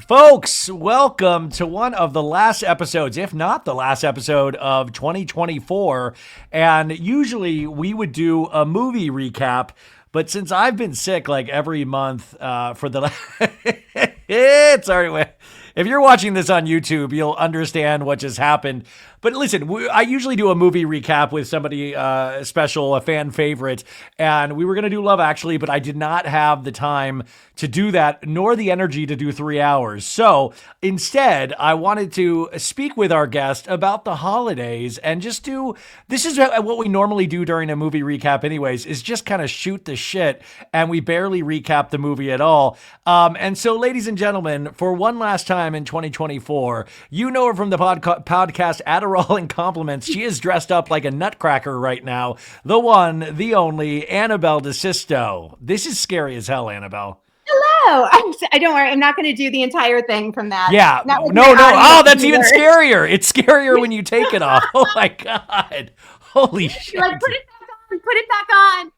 Folks, welcome to one of the last episodes, if not the last episode of 2024. And usually we would do a movie recap, but since I've been sick like every month for the it's already if you're watching this on YouTube, you'll understand what just happened. But listen, I usually do a movie recap with somebody special, a fan favorite, and we were going to do Love Actually, but I did not have the time to do that, nor the energy to do 3 hours. So instead, I wanted to speak with our guest about the holidays and just this is what we normally do during a movie recap anyways, is just kind of shoot the shit, and we barely recap the movie at all. And so, ladies and gentlemen, for one last time in 2024, you know her from the podcast Adderall and Compliments. She is dressed up like a nutcracker right now. The one, the only, Annabelle DeSisto. This is scary as hell, Annabelle. Hello. I don't worry. I'm not going to do the entire thing from that. Yeah. No. Oh, that's even scarier. It's scarier when you take it off. Oh my God. Holy shit. Like, put it back on. Put it back on.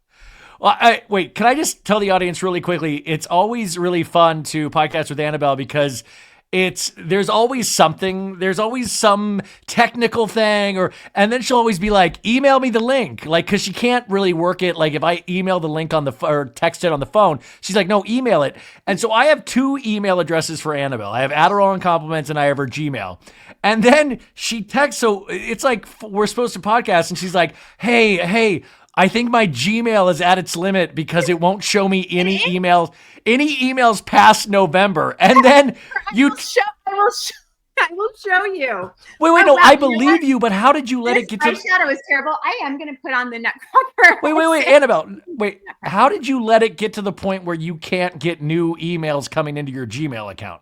Well, wait, can I just tell the audience really quickly? It's always really fun to podcast with Annabelle because there's always something, there's always some technical thing, and then she'll always be like, email me the link, like, cause she can't really work it. Like if I email the link or text it on the phone, she's like, no, email it. And so I have 2 email addresses for Annabelle. I have Adderall and Compliments and I have her Gmail. And then she texts, so it's like, we're supposed to podcast and she's like, hey, I think my Gmail is at its limit because it won't show me any emails past November. And then I will show you. Wait, no, I believe you, but how did you let it get to... My shadow is terrible. I am going to put on the nutcracker. Wait, Annabelle, how did you let it get to the point where you can't get new emails coming into your Gmail account?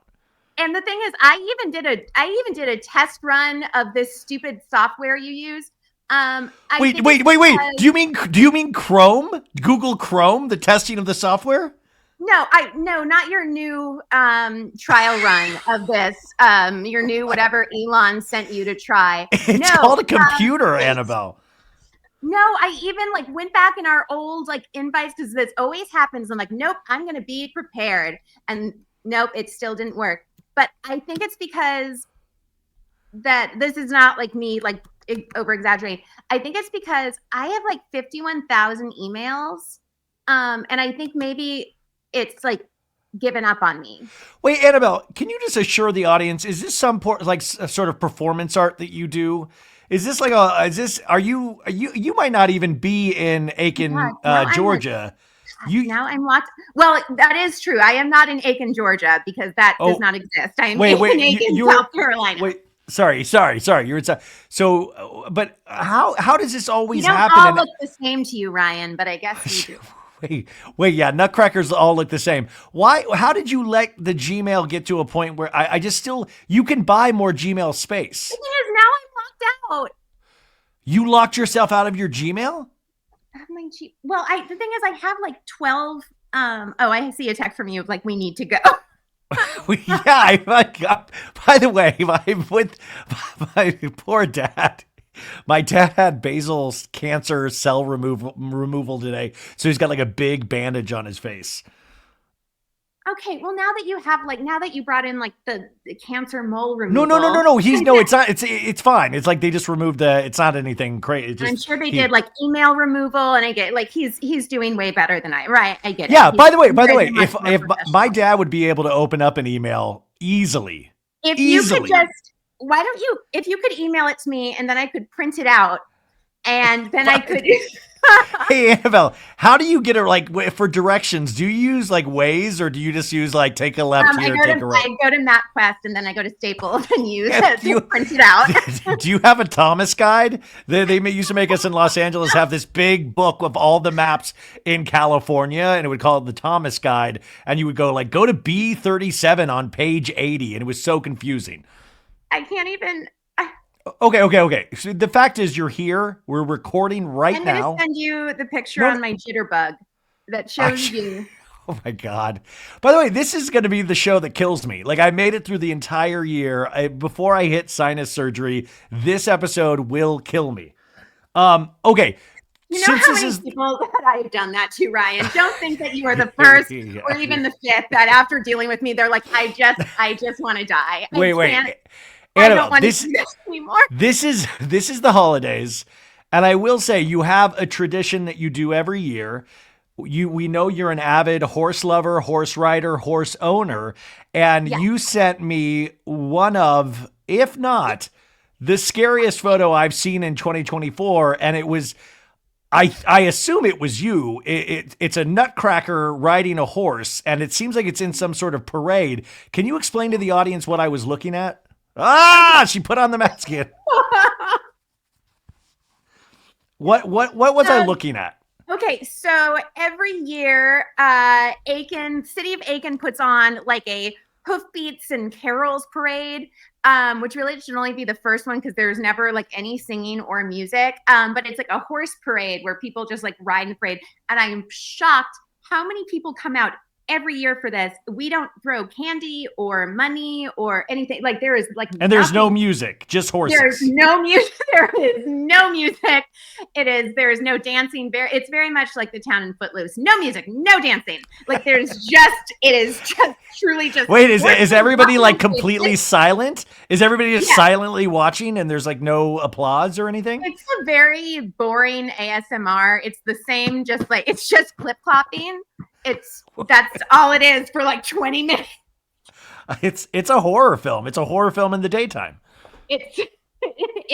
And the thing is, I even did a test run of this stupid software you use. Wait. Do you mean Chrome? Google Chrome, the testing of the software? No, not your new trial run of this. Your new whatever Elon sent you to try. It's called a computer, Annabelle. No, I even went back in our old invites because this always happens. I'm like, nope, I'm gonna be prepared, and nope, it still didn't work. But I think it's because that this is not me over exaggerating. I think it's because I have 51,000 emails. And I think maybe it's given up on me. Wait, Annabelle, can you just assure the audience, is this some sort of performance art that you do? Is this you might not even be in Aiken, Georgia. Now I'm locked. Well, that is true. I am not in Aiken, Georgia, because that does not exist. I am in Aiken, South Carolina. Wait. Sorry. You're inside. So, but how does this always happen? They don't all look the same to you, Ryan, but I guess you do. Wait, yeah, nutcrackers all look the same. Why? How did you let the Gmail get to a point where you can buy more Gmail space? The thing is, now I'm locked out. You locked yourself out of your Gmail? Well, the thing is, I have 12. I see a text from you of we need to go. Yeah, by the way, my poor dad. My dad had basal cancer cell removal today, so he's got a big bandage on his face. Okay, well now that you have now that you brought in the cancer mole removal. No. It's not. It's fine. It's they just removed it's not anything crazy. I'm sure they did email removal, and I get he's doing way better than I. Right, I get it. Yeah. By the way, if my dad would be able to open up an email easily. You could why don't you? If you could email it to me, and then I could print it out, and then I could. Hey, Annabelle, how do you get it? For directions, do you use Waze, or do you just use take a left here, take a right? I go to MapQuest, and then I go to Staples and use it to print it out. Do you have a Thomas guide? They used to make us in Los Angeles have this big book of all the maps in California, and it would call it the Thomas Guide, and you would go go to B37 on page 80, and it was so confusing. I can't even. Okay. So the fact is, you're here. We're recording now. I'm going to send you the picture on my jitterbug that shows you. Oh my God. By the way, this is going to be the show that kills me. I made it through the entire year. Before I hit sinus surgery, this episode will kill me. Okay. You know Since how this many is people that I've done that to, Ryan? Don't think that you are the first or even the fifth that after dealing with me, they're like, I just want to die. I can't, wait, I don't Annabelle, want to do this anymore. this is the holidays, and I will say you have a tradition that you do every year. We know you're an avid horse lover, horse rider, horse owner, and Yeah. you sent me one of, if not the scariest photo I've seen in 2024, and it was I assume it was you. It's a nutcracker riding a horse, and it seems like it's in some sort of parade. Can you explain to the audience what I was looking at? Ah, she put on the mask again. What was I looking at? Okay, so every year, City of Aiken puts on like a hoofbeats and carols parade, which really should only be the first one because there's never like any singing or music. But it's like a horse parade where people just like ride in the parade, and I am shocked how many people come out every year for this. We don't throw candy or money or anything. Like there is like And there's no music, just horses. There's no music. There is no music. There is no dancing. It's very much like the town in Footloose. No music, no dancing. Like it is just truly just. Wait, is everybody like completely silent? Is everybody just silently watching and there's like no applause or anything? It's a very boring ASMR. It's the same, just like it's just clip clopping. That's all it is for like 20 minutes. It's a horror film. It's a horror film in the daytime. It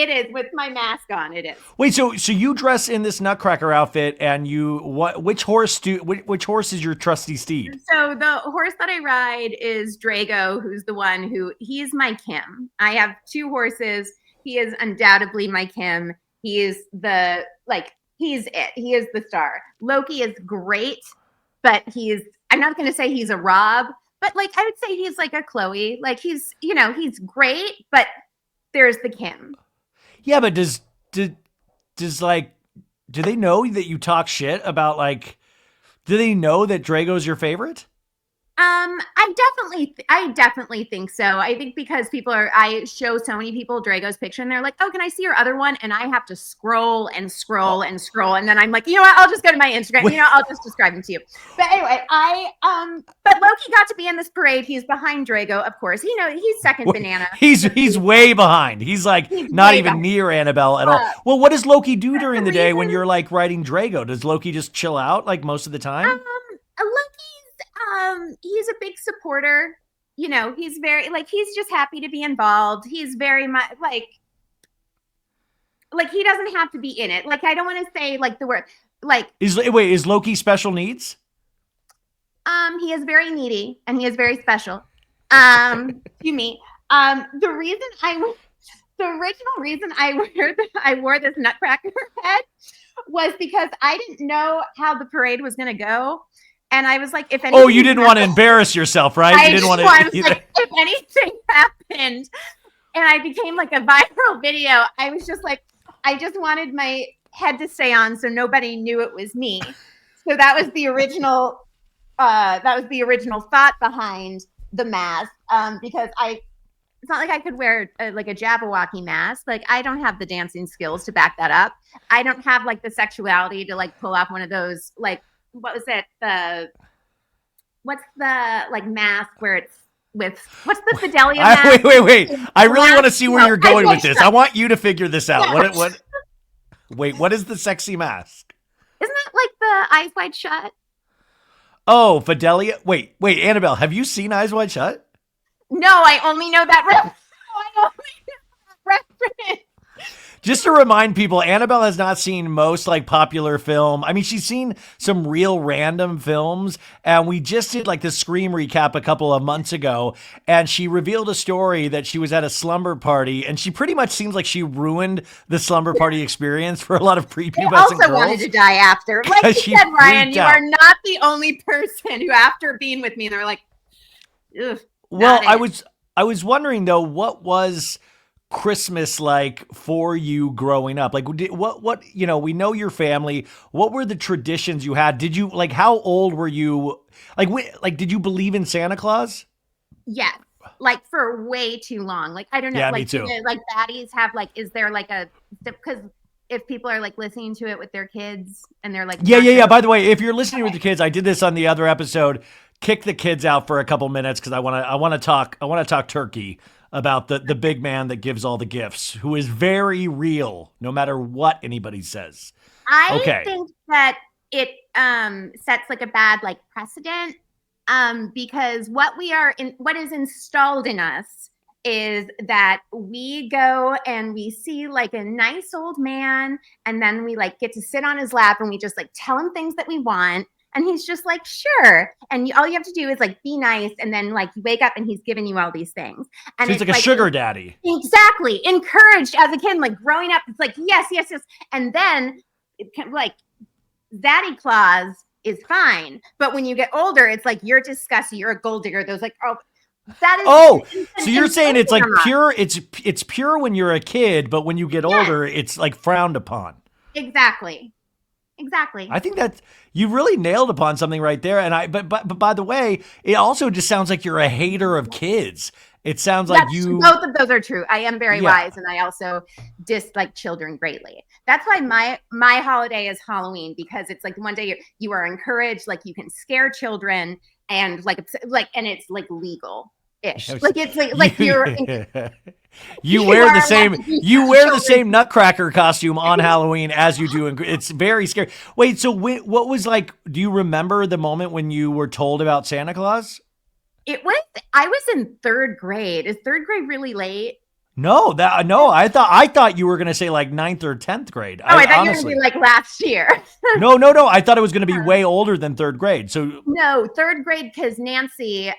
is with my mask on. It is. Wait, so you dress in this Nutcracker outfit, and which horse is your trusty steed? So the horse that I ride is Drago, who's the one he's my Kim. I have two horses. He is undoubtedly my Kim. He is he's it. He is the star. Loki is great, but I'm not going to say he's a Rob, but like I would say he's like a Chloe. Like he's great, but there's the Kim. Yeah, but do they know that you talk shit about do they know that Drago's your favorite? I definitely think so. I think because I show so many people Drago's picture and they're like, oh, can I see your other one? And I have to scroll and scroll and scroll. And then I'm like, you know what? I'll just go to my Instagram. I'll just describe him to you. But anyway, but Loki got to be in this parade. He's behind Drago, of course. He's second banana. He's way behind. He's not even near Annabelle at all. Well, what does Loki do during the day when you're like riding Drago? Does Loki just chill out like most of the time? He's a big supporter. He's very he's just happy to be involved. He's very much like he doesn't have to be in it. Like I don't want to say like the word like is Loki special needs? He is very needy and he is very special. To me. The original reason I wore this Nutcracker head was because I didn't know how the parade was gonna go. And I was like, if anything, you didn't want to embarrass yourself, right? You didn't want to. Like, if anything happened, and I became like a viral video, I was just like, I just wanted my head to stay on so nobody knew it was me. So that was the original. Thought behind the mask. Because it's not like I could wear a Jabberwocky mask. Like I don't have the dancing skills to back that up. I don't have like the sexuality to like pull off one of those like. What was it? What's the like mask where it's with what's the Fidelia mask? Wait. I really want to see where you're going with this. I want you to figure this out. What is the sexy mask? Isn't that like the Eyes Wide Shut? Oh, Fidelia. Wait, Annabelle, have you seen Eyes Wide Shut? No, I only know that reference. Just to remind people, Annabelle has not seen most like popular film. I mean, she's seen some real random films, and we just did like the Scream recap a couple of months ago, and she revealed a story that she was at a slumber party, and she pretty much seems like she ruined the slumber party experience for a lot of prepubescent girls. Also wanted to die after. Like you said, Ryan, you are not the only person who, after being with me, they're like, ugh. Well, I was wondering though, what was Christmas like for you growing up? Like what we know your family. What were the traditions you had? Did you how old were you? Did you believe in Santa Claus? Yes. Like for way too long. Like I don't know. Yeah, like, me too. Like baddies have is there like a because if people are like listening to it with their kids and they're like, Yeah. By the way, if you're listening with your kids, I did this on the other episode. Kick the kids out for a couple minutes because I want to talk turkey about the big man that gives all the gifts, who is very real, no matter what anybody says. I think that it sets like a bad like precedent because what is installed in us is that we go and we see like a nice old man, and then we like get to sit on his lap and we just like tell him things that we want. And he's just like, sure. And all you have to do is like be nice. And then like you wake up and he's giving you all these things. And so he's like a sugar daddy. Exactly. Encouraged as a kid, like growing up, it's like, yes. And then like Daddy Claus is fine. But when you get older, it's like, you're disgusting. You're a gold digger. Those like, that is. So you're saying it's like pure. It's pure when you're a kid, but when you get older, it's like frowned upon. Exactly. I think that you really nailed upon something right there. And but by the way, it also just sounds like you're a hater of kids. It sounds like both of those are true. I am very wise, and I also dislike children greatly. That's why my holiday is Halloween, because it's like one day you are encouraged, like you can scare children, and and it's like legal-ish. Like it's like you're. You wear the same Nutcracker costume on Halloween as you do. It's very scary. Wait, so what was like? Do you remember the moment when you were told about Santa Claus? I was in third grade. Is third grade really late? No, I thought you were gonna say like 9th or 10th grade. I thought you were gonna be like last year. No. I thought it was gonna be way older than third grade. So no, third grade, because Nancy,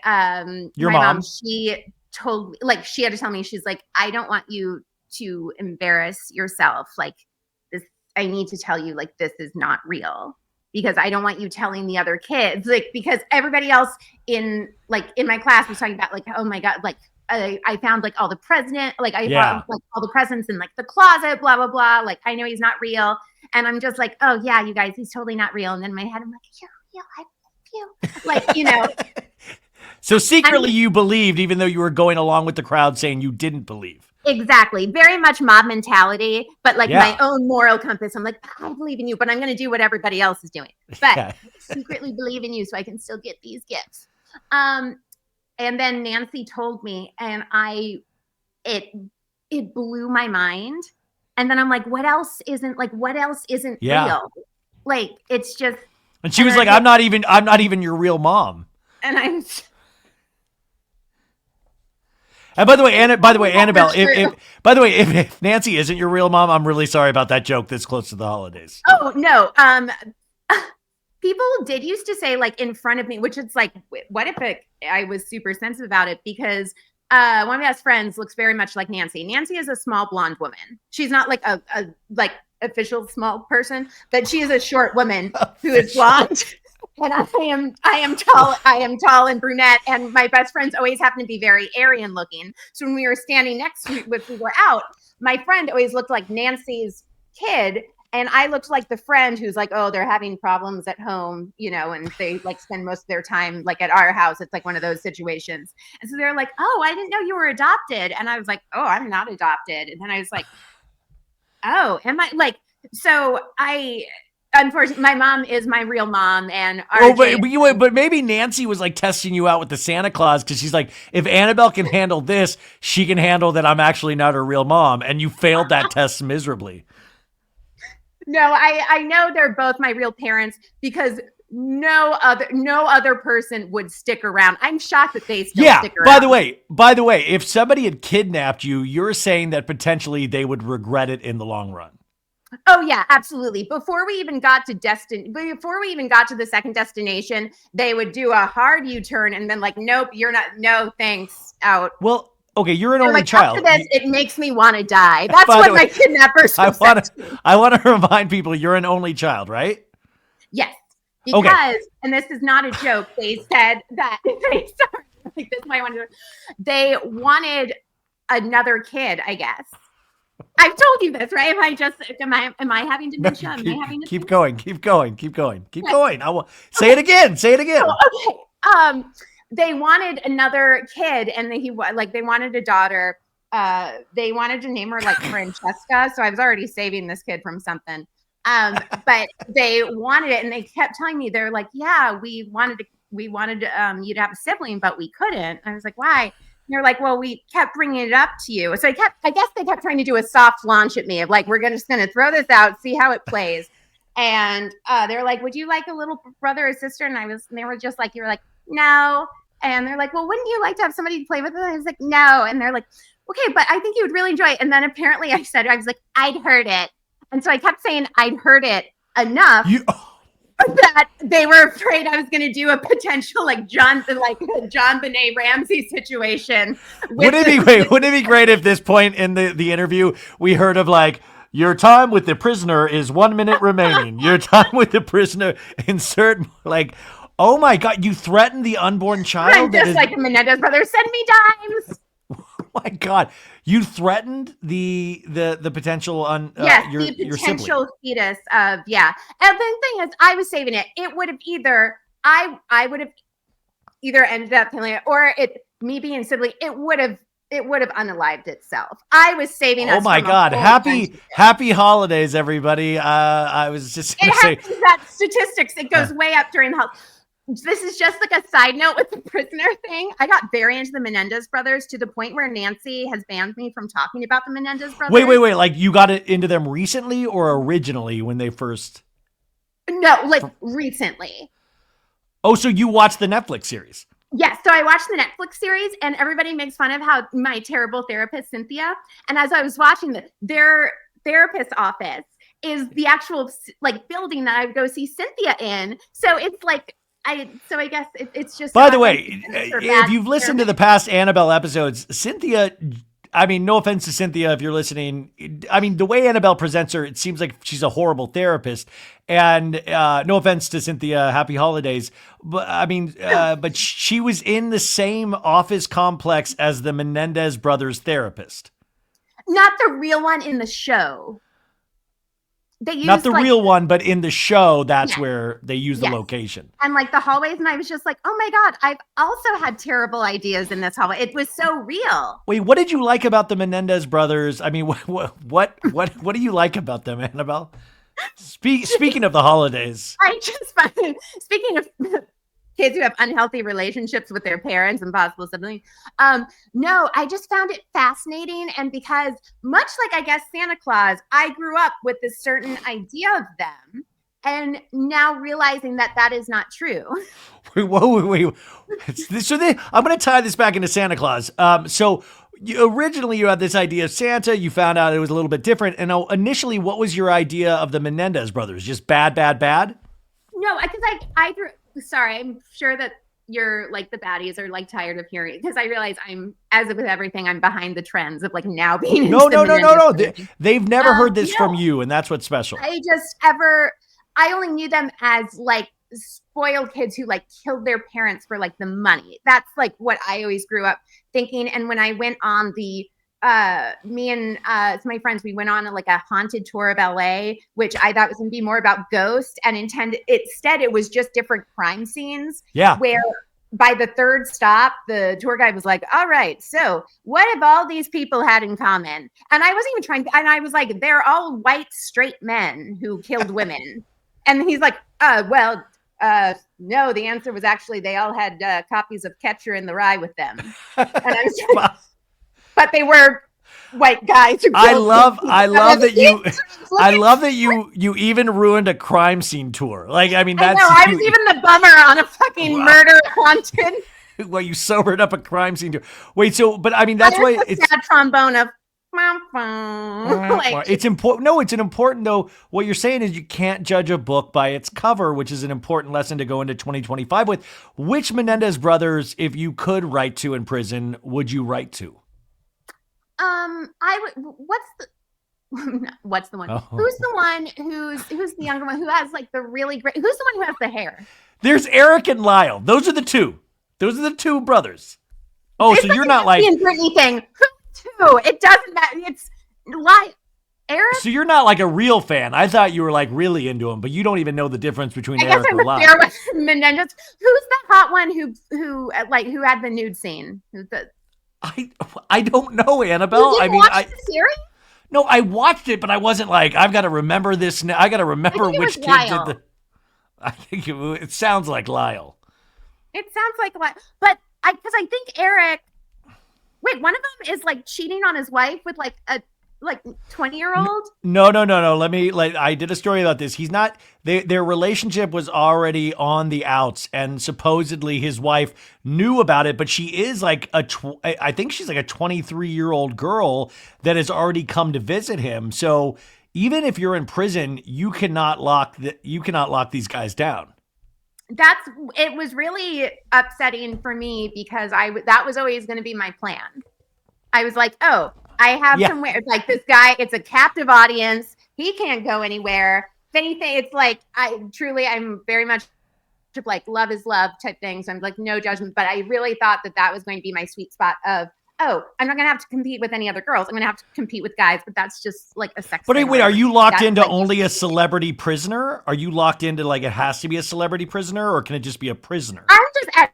your mom, she told me, like, she had to tell me, she's like, I don't want you to embarrass yourself. Like this, I need to tell you, like, this is not real, because I don't want you telling the other kids, like, because everybody else in my class was talking about like, oh my God, like I found like all the found like all the presents in like the closet, blah, blah, blah. Like, I know he's not real. And I'm just like, oh yeah, you guys, he's totally not real. And then in my head, I'm like, you're real. I love you. Like, you know. So secretly you believed, even though you were going along with the crowd saying you didn't believe. Exactly. Very much mob mentality, but like my own moral compass. I'm like, I believe in you, but I'm going to do what everybody else is doing. But I secretly believe in you so I can still get these gifts. And then Nancy told me, and it blew my mind. And then I'm like, what else isn't real? Like, it's just. And she was like, I'm not even your real mom. And I'm. And by the way, Annabelle, if Nancy isn't your real mom, I'm really sorry about that joke this close to the holidays. Oh, no. People did used to say, like, in front of me, which it's like, what if I was super sensitive about it? Because one of my best friends looks very much like Nancy. Nancy is a small blonde woman. She's not like a official small person, but she is a short woman who is blonde. And I am tall and brunette, and my best friends always happen to be very Aryan looking. So when we were standing next to if we were out, my friend always looked like Nancy's kid, and I looked like the friend who's like, oh, they're having problems at home, you know, and they like spend most of their time like at our house. It's like one of those situations. And so they're like, oh, I didn't know you were adopted. And I was like, oh, I'm not adopted. And then I was like, oh, am I? Like, so unfortunately, my mom is my real mom, and but maybe Nancy was like testing you out with the Santa Claus, because she's like, if Annabelle can handle this, she can handle that I'm actually not her real mom, and you failed that test miserably. No, I know they're both my real parents, because no other person would stick around. I'm shocked that they still stick around. By the way, if somebody had kidnapped you, you're saying that potentially they would regret it in the long run. Oh yeah, absolutely. Before we even got to the second destination, they would do a hard U-turn and then like, nope, you're not. No, thanks. Out. Well, okay, you're an only child. After this, it makes me want to die. That's what my kidnappers said. I want to remind people you're an only child, right? Yes, because and this is not a joke. They said that they wanted another kid, I guess. I've told you this, right? Am I having dementia? Keep going. I will say it again. Oh, okay. They wanted another kid, and they wanted a daughter. they wanted to name her like Francesca. So I was already saving this kid from something. But they wanted it, and they kept telling me, they're like, yeah, we wanted you to have a sibling, but we couldn't. And I was like, why? And they're like, well, we kept bringing it up to you. So I guess they kept trying to do a soft launch at me of like, we're just going to throw this out, see how it plays. And they're like, would you like a little brother or sister? And they were just like, you were like, no. And they're like, well, wouldn't you like to have somebody to play with? And I was like, no. And they're like, okay, but I think you would really enjoy it. And then apparently I was like, I'd heard it. And so I kept saying I'd heard it enough that they were afraid I was going to do a potential like John Benet Ramsey situation. Wouldn't it be great if this point in the interview we heard of like, your time with the prisoner is 1 minute remaining. Your time with the prisoner, insert like, oh my God, you threatened the unborn child. I'm just like Menendez brothers, send me dimes. Oh my God, you threatened the potential the potential fetus of And the thing is, I was saving it. It would have I would have either ended up killing it, or me being sibling, it would have unalived itself. I was saving us. Oh my God! Happy holidays, everybody! I was just going to say that statistics. It goes way up during the holidays. This is just like a side note with the prisoner thing. I got very into the Menendez brothers to the point where Nancy has banned me from talking about the Menendez brothers. Wait. Like you got into them recently or originally when they first? No, like recently. Oh, so you watched the Netflix series? Yes. So I watched the Netflix series, and everybody makes fun of how my terrible therapist, Cynthia. And as I was watching their therapist's office is the actual like building that I would go see Cynthia in. So it's like, I guess it's just. By the way, if you've listened to the past Annabelle episodes, Cynthia, I mean, no offense to Cynthia if you're listening. I mean, the way Annabelle presents her, it seems like she's a horrible therapist. And no offense to Cynthia, happy holidays. But I mean, but she was in the same office complex as the Menendez brothers therapist. Not the real one in the show. Not the real one, but in the show, that's where they use the location. And like the hallways, and I was just like, oh my God, I've also had terrible ideas in this hallway. It was so real. Wait, what did you like about the Menendez brothers? I mean, what do you like about them, Annabelle? Speaking of the holidays. Speaking of kids who have unhealthy relationships with their parents and possible siblings. No, I just found it fascinating. And because much like, I guess, Santa Claus, I grew up with this certain idea of them. And now realizing that is not true. Wait. I'm going to tie this back into Santa Claus. So originally you had this idea of Santa. You found out it was a little bit different. And initially, what was your idea of the Menendez brothers? Just bad? No, because sorry, I'm sure that you're like the baddies are like tired of hearing, because I realize as with everything, I'm behind the trends of like now being. No. They've never heard this from you, and that's what's special. I only knew them as like spoiled kids who like killed their parents for like the money. That's like what I always grew up thinking. And when I went on me and my friends, we went on like a haunted tour of LA, which I thought was going to be more about ghosts, and instead it was just different crime scenes. Yeah. Where by the third stop, the tour guide was like, all right, so what have all these people had in common? And I wasn't even and I was like, they're all white, straight men who killed women. And he's like, no, the answer was actually they all had copies of Catcher in the Rye with them. And I was like, but they were white guys. I love that you even ruined a crime scene tour. Like, I mean, that's. I was even the bummer on a fucking murder haunted. Well, you sobered up a crime scene tour. Wait, so, but I mean, that's why it's sad trombone of. Like, it's important. No, it's an important though. What you're saying is you can't judge a book by its cover, which is an important lesson to go into 2025 with. Which Menendez brothers, if you could write to in prison, would you write to? I would. What's the one? Oh. Who's the one who's the younger one who has like the really great? Who's the one who has the hair? There's Eric and Lyle. Those are the two. Those are the two brothers. Oh, it's so you're not like Britney thing. Who? It doesn't matter. It's Lyle. Eric. So you're not like a real fan. I thought you were like really into him, but you don't even know the difference between Eric and Lyle. Fair with Menendez. Who's the hot one who had the nude scene? I I don't know, You Annabelle. I didn't mean, watch I the series? no, I watched it, but I wasn't like I've got to remember this. I got to I remember think it was which kid did Lyle. the. I think it sounds like Lyle. It sounds like a lot, but because I think Eric. Wait, one of them is like cheating on his wife with like a like 20-year-old. No, no, no, no. Let me. Like, I did a story about this. He's not. Their relationship was already on the outs, and supposedly his wife knew about it. But she is like I think she's like a 23-year-old girl that has already come to visit him. So even if you're in prison, you cannot lock these guys down. That's it was really upsetting for me because that was always going to be my plan. I was like, oh, I have Yeah. somewhere like this guy. It's a captive audience. He can't go anywhere. If anything, it's like I'm very much like love is love type thing. So I'm like no judgment, but I really thought that was going to be my sweet spot of. Oh, I'm not going to have to compete with any other girls. I'm going to have to compete with guys, but that's just like a sex But thing. wait, are you locked That's into what only a celebrity prisoner? Are you locked into like it has to be a celebrity prisoner, or can it just be a prisoner? I'm just at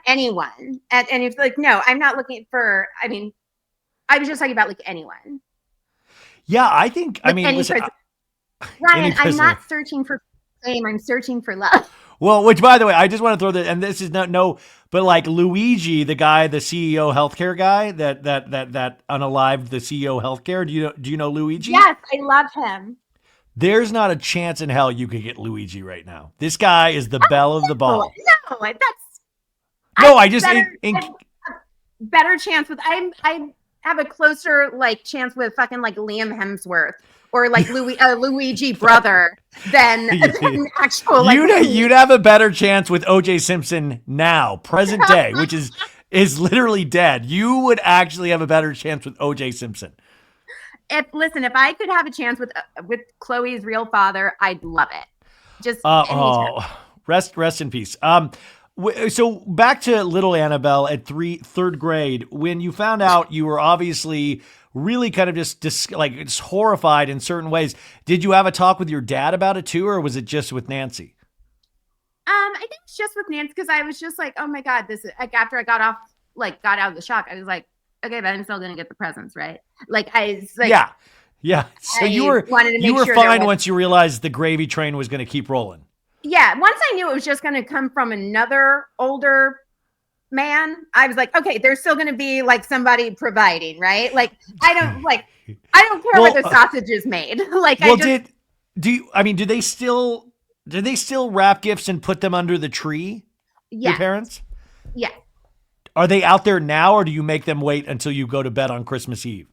anyone. And it's like, no, I'm not looking for, I mean, I was just talking about like anyone. Yeah, I think. I Like mean, any listen, person. any Ryan, I'm prisoner. not searching for fame. I'm searching for love. Well, which by the way, I just want to throw this, and this is not no, but like Luigi, the guy, the CEO healthcare guy that unalived the CEO healthcare. Do you know Luigi? Yes, I love him. There's not a chance in hell you could get Luigi right now. This guy is the belle of the Oh, ball. no, that's I No, have I just I have a better chance with I have a closer like chance with fucking like Liam Hemsworth or like Luigi brother than actual like you'd have a better chance with OJ Simpson now, present day, which is literally dead. You would actually have a better chance with OJ Simpson. If I could have a chance with Chloe's real father, I'd love it. Just anytime. Rest in peace. So back to little Annabelle at third grade, when you found out you were obviously really kind of just horrified in certain ways. Did you have a talk with your dad about it too, or was it just with Nancy? I think it's just with Nancy because I was just like, oh my god, this is like after I got out of the shock, I was like, okay, but I'm still gonna get the presents, right? Like I was like, Yeah, yeah. So I wanted to make you were sure fine once you realized the gravy train was going to keep rolling. yeah. Once I knew it was just gonna come from another older man, I was like, okay, there's still gonna be like somebody providing, right? Like I don't care Well, where the sausage is made. Like well, I just do you? I mean, do they still wrap gifts and put them under the tree? Your yeah parents? yeah. Are they out there now, or do you make them wait until you go to bed on Christmas Eve?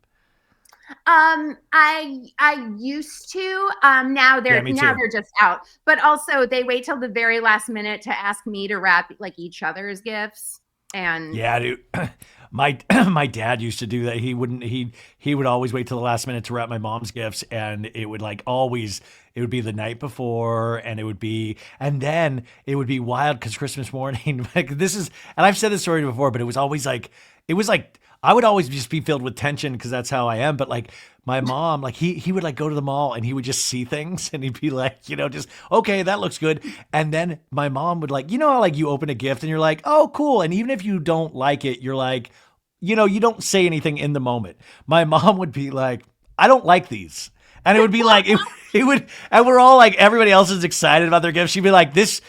I used to. Now Yeah, me too. they're just out. But also they wait till the very last minute to ask me to wrap like each other's gifts. And Yeah, dude. My my dad used to do that. He would always wait till the last minute to wrap my mom's gifts, and it would like always it would be the night before, and then it would be wild because Christmas morning like this is, and I've said this story before, but it was like I would always just be filled with tension because that's how I am. But like my mom, like he would like go to the mall and he would just see things and he'd be like, just okay, that looks good. And then my mom would like, how like you open a gift and you're like, oh, cool. And even if you don't like it, you're like, you don't say anything in the moment. My mom would be like, I don't like these. And it would be like, it would, and we're all like, everybody else is excited about their gifts. She'd be like, this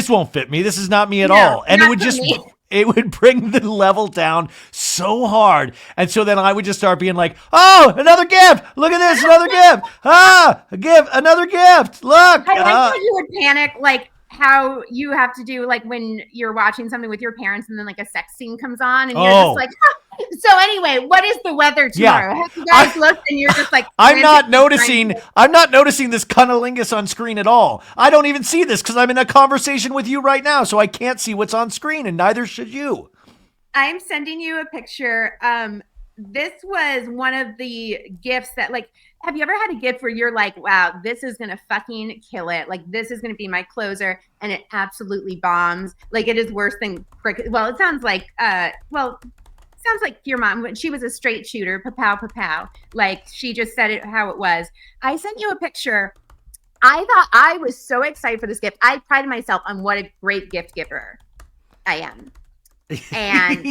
won't fit me. This is not me at all. And it would just, me. it would bring the level down so hard. And so then I would just start being like, oh, another gift. Look at this, another gift. A gift, another gift. Look. I like how you would panic, like how you have to do like when you're watching something with your parents and then like a sex scene comes on and you're just like, huh. So anyway, what is the weather tomorrow? Have you guys looked and you're just like, I'm not noticing this cunnilingus on screen at all. I don't even see this because I'm in a conversation with you right now, so I can't see what's on screen, and neither should you. I'm sending you a picture. This was one of the gifts that like, have you ever had a gift where you're like, wow, this is going to fucking kill it. Like, this is going to be my closer. And it absolutely bombs. Like, it is worse than, well, it sounds like, sounds like your mom, when she was a straight shooter, papow. Like, she just said it how it was. I sent you a picture. I thought I was so excited for this gift. I prided myself on what a great gift giver I am. And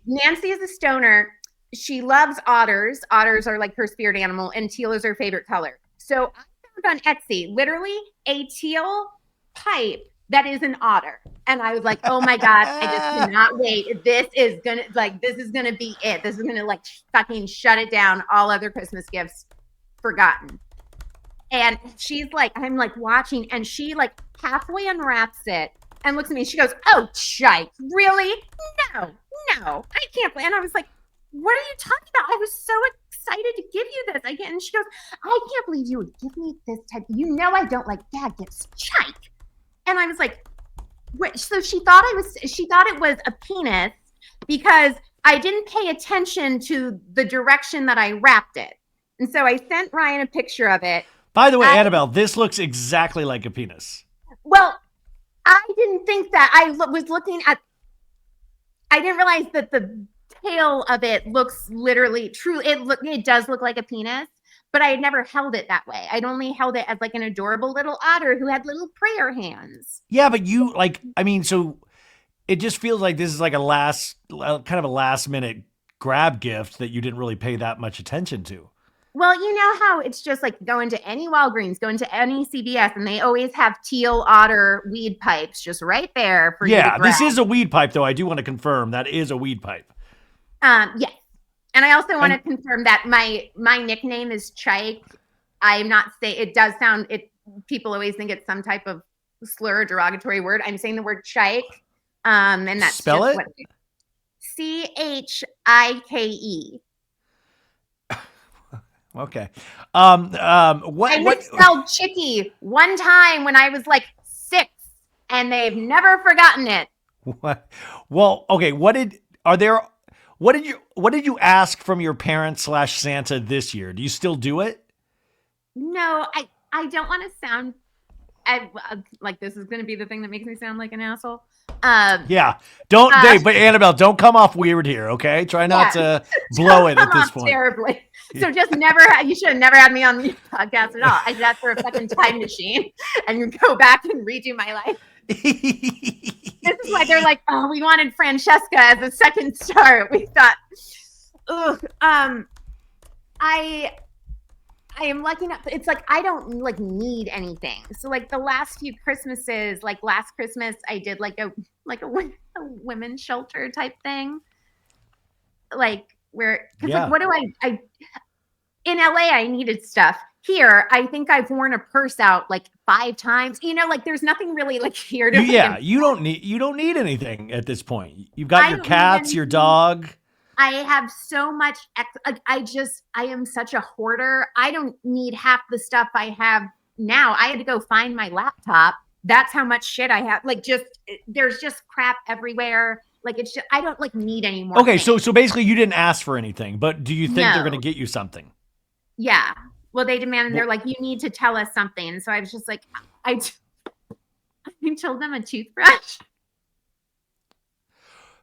Nancy is a stoner. She loves otters. Otters are like her spirit animal, and teal is her favorite color. So I found on Etsy literally a teal pipe that is an otter. And I was like, oh my God, I just cannot wait. This is gonna be it. This is gonna like fucking shut it down. All other Christmas gifts forgotten. And she's like, I'm like watching, and she like halfway unwraps it and looks at me. She goes, oh, shite. Really? No, I can't play. And I was like, what are you talking about? I was so excited to give you this. And she goes, I can't believe you would give me this type. You know, I don't like dad gifts. Shite. And I was like, what? So she thought it was a penis because I didn't pay attention to the direction that I wrapped it. And so I sent Ryan a picture of it. By the way, Annabelle, this looks exactly like a penis. Well, I didn't think that. I was looking at, I didn't realize that the tail of it looks literally true. It does look like a penis, but I had never held it that way. I'd only held it as like an adorable little otter who had little prayer hands. Yeah, but you like, I mean, so it just feels like this is like a last minute grab gift that you didn't really pay that much attention to. Well, you know how it's just like going to any Walgreens, going to any CVS, and they always have teal otter weed pipes just right there for you to grab. This is a weed pipe, though. I do want to confirm that is a weed pipe. Yes. And I also want to confirm that my nickname is Chike. I'm not saying it does sound it. People always think it's some type of slur or derogatory word. I'm saying the word Chike. And that's spell it. Chike. Okay. I misspelled Chicky one time when I was like 6, and they've never forgotten it. What? Well, okay. What did you ask from your parents / Santa this year? Do you still do it? No, I don't want to sound like this is going to be the thing that makes me sound like an asshole. Yeah. Don't, but Annabelle, don't come off weird here. Okay. Try not to blow it at this point. Terribly. So just you should have never had me on the podcast at all. I should ask for a fucking time machine and go back and redo my life. This is why they're like, oh, we wanted Francesca as a second star. We thought, I am lucky enough. It's like I don't like need anything. So like the last few Christmases, like last Christmas, I did like a women's shelter type thing, like where like what do I in LA I needed stuff. Here, I think I've worn a purse out like 5 times. You know, like there's nothing really like here to. Yeah, you don't need anything at this point. You've got your cats, your dog. I have so much. I am such a hoarder. I don't need half the stuff I have now. I had to go find my laptop. That's how much shit I have. Like, there's just crap everywhere. Like, it's just I don't like need any more. Okay, so basically, you didn't ask for anything, but do you think they're going to get you something? Yeah. Well, they demanded. They're like, you need to tell us something. And so I was just like, I told them a toothbrush.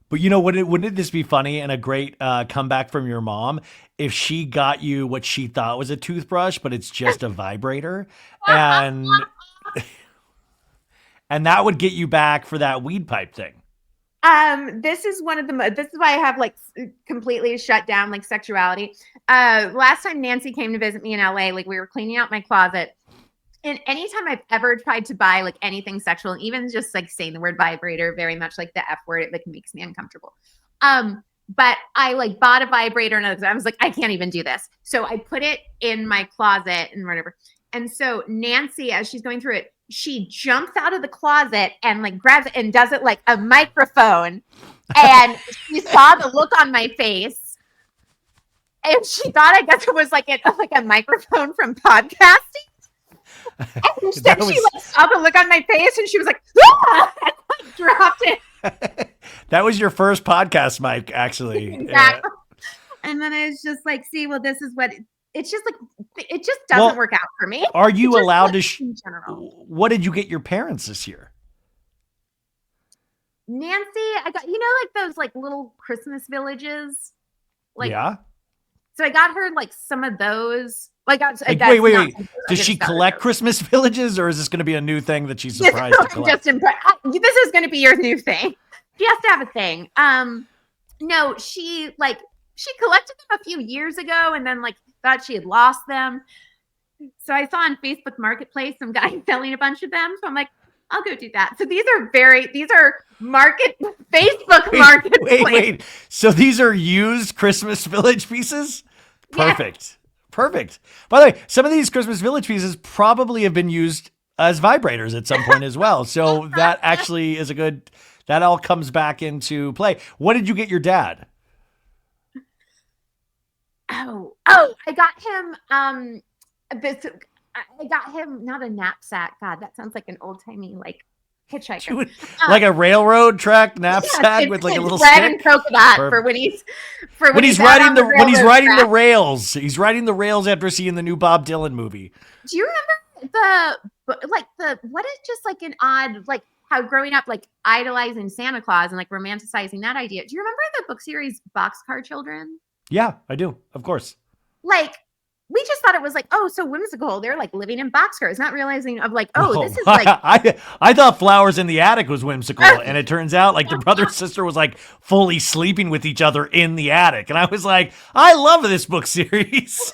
But you know, wouldn't this be funny and a great comeback from your mom if she got you what she thought was a toothbrush, but it's just a vibrator, and that would get you back for that weed pipe thing. This is why I have like completely shut down like sexuality. Last time Nancy came to visit me in LA, like we were cleaning out my closet. And anytime I've ever tried to buy like anything sexual, even just like saying the word vibrator, very much like the F word, it like makes me uncomfortable. But I like bought a vibrator and I was like, I can't even do this. So I put it in my closet and whatever. And so Nancy, as she's going through it, she jumps out of the closet and like grabs it and does it like a microphone. And she saw the look on my face. And she thought, I guess it was like a microphone from podcasting. And then she like saw the look on my face and she was like, ah! And like dropped it. That was your first podcast mic, actually. Exactly. And then I was just like, see, well, this is what it's just like, it just doesn't work out for me. Are you allowed to in general? What did you get your parents this year? Nancy, I got, like those like little Christmas villages. Like, yeah. So I got her like some of those. Wait. Does she collect Christmas villages, or is this going to be a new thing that she's surprised to collect? This is going to be your new thing. She has to have a thing. No, she collected them a few years ago and then like thought she had lost them. So I saw on Facebook Marketplace some guy selling a bunch of them. So I'm like, I'll go do that. So these are Facebook Marketplace. Wait. So these are used Christmas Village pieces? Perfect. Yeah. Perfect. By the way, some of these Christmas Village pieces probably have been used as vibrators at some point as well. So that actually is that all comes back into play. What did you get your dad? I got him this I got him not a knapsack. God, that sounds like an old-timey like hitchhiker. Like a railroad track knapsack with like a little stick and coconut for when he's riding the rails. He's riding the rails after seeing the new Bob Dylan movie. Do you remember what is just like an odd like how growing up like idolizing Santa Claus and like romanticizing that idea? Do you remember the book series Boxcar Children? Yeah, I do. Of course. Like we just thought it was like, oh, so whimsical. They're like living in boxcars, not realizing of like, this is like. I thought Flowers in the Attic was whimsical, and it turns out like the brother and sister was like fully sleeping with each other in the attic, and I was like, I love this book series.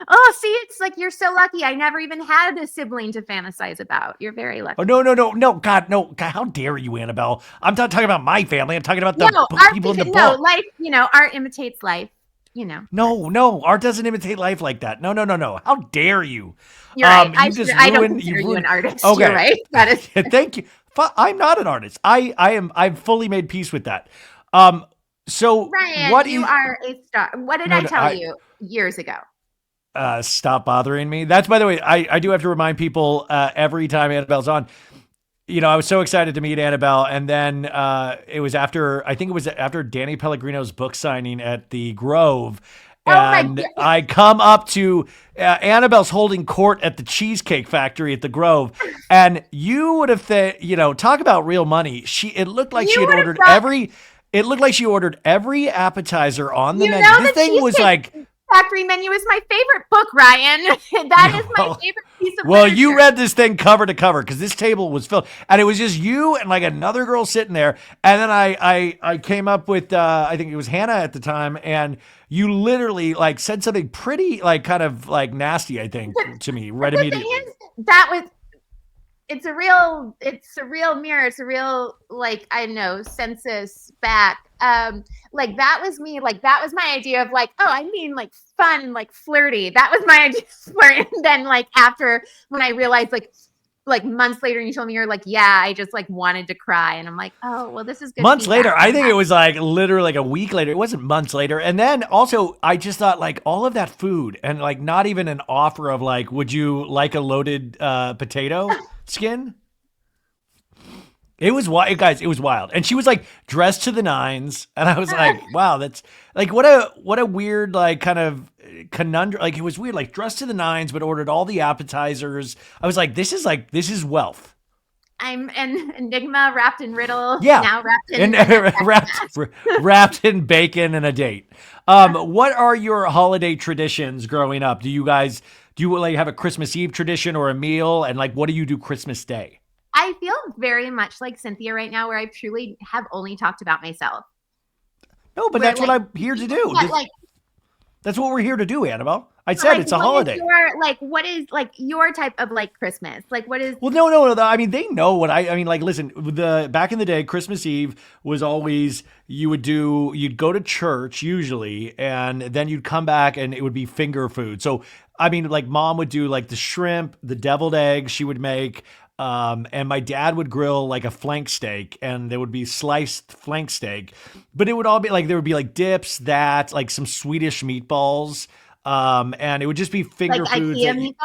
Oh, see, it's like you're so lucky. I never even had a sibling to fantasize about. You're very lucky. Oh, no. God, no. God, how dare you, Annabelle? I'm not talking about my family. I'm talking about the people in the book. No, life, art imitates life, No, art doesn't imitate life like that. No. How dare you? You're right. I don't consider you an artist. Okay. You're right. That is. Thank you. I'm not an artist. I've fully made peace with that. So Ryan, you are a star. What did I tell you years ago? Stop bothering me. That's, by the way, I do have to remind people every time Annabelle's on, I was so excited to meet Annabelle. And then it was after Danny Pellegrino's book signing at the Grove. And I come up to Annabelle's holding court at the Cheesecake Factory at the Grove. And you would have, talk about real money. It looked like she ordered every appetizer on the menu. This thing was like. Factory menu is my favorite book, Ryan. That is my favorite piece of literature. You read this thing cover to cover because this table was filled, and it was just you and like another girl sitting there. And then I came up with I think it was Hannah at the time, and you literally like said something pretty like kind of like nasty, I think, to me right immediately. It's a real mirror. It's a real like I don't know census back. Like that was me. Like that was my idea of like, oh, I mean like fun and like flirty. That was my idea of flirt. And then like after when I realized like months later, and you told me you're like, yeah, I just like wanted to cry, and I'm like, oh, well, this is good. Months later, I think it was like literally like a week later. It wasn't months later. And then also, I just thought like all of that food and like not even an offer of like, would you like a loaded potato skin? It was wild, guys. It was wild, and she was like dressed to the nines, and I was like, "Wow, that's like what a weird like kind of conundrum." Like it was weird, like dressed to the nines, but ordered all the appetizers. I was like, "This is wealth." I'm an enigma wrapped in riddle. Yeah, now wrapped in bacon and a date. What are your holiday traditions growing up? Do you like have a Christmas Eve tradition or a meal, and like what do you do Christmas Day? I feel very much like Cynthia right now, where I truly have only talked about myself. No, but that's what I'm here to do. That's what we're here to do, Annabelle. I said it's a holiday. What is like your type of like Christmas? Like what is? Well, no. I mean, they know what I mean. Like, listen, back in the day, Christmas Eve was always you'd go to church usually, and then you'd come back and it would be finger food. So, I mean, like mom would do like the shrimp, the deviled eggs she would make. And my dad would grill like a flank steak, and there would be sliced flank steak, but it would all be like, there would be like dips, that like some Swedish meatballs. And it would just be finger like foods. IKEA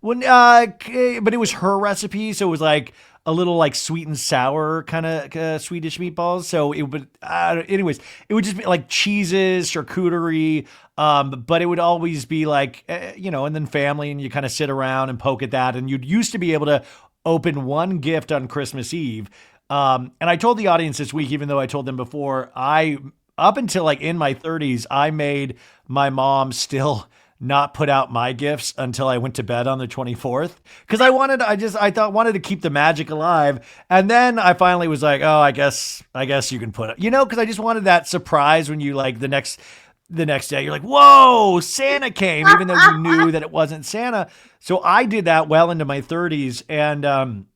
meatballs? But it was her recipe. So it was like a little like sweet and sour kind of Swedish meatballs. So it would, anyways, it would just be like cheeses, charcuterie. But it would always be like, and then family, and you kind of sit around and poke at that. And you'd used to be able to open one gift on Christmas Eve. And I told the audience this week, even though I told them before, up until like in my 30s, I made my mom still not put out my gifts until I went to bed on the 24th because wanted to keep the magic alive. And then I finally was like, oh, I guess you can put it, because I just wanted that surprise when you like the next day you're like, whoa, Santa came, even though you knew that it wasn't Santa. So I did that well into my 30s. And,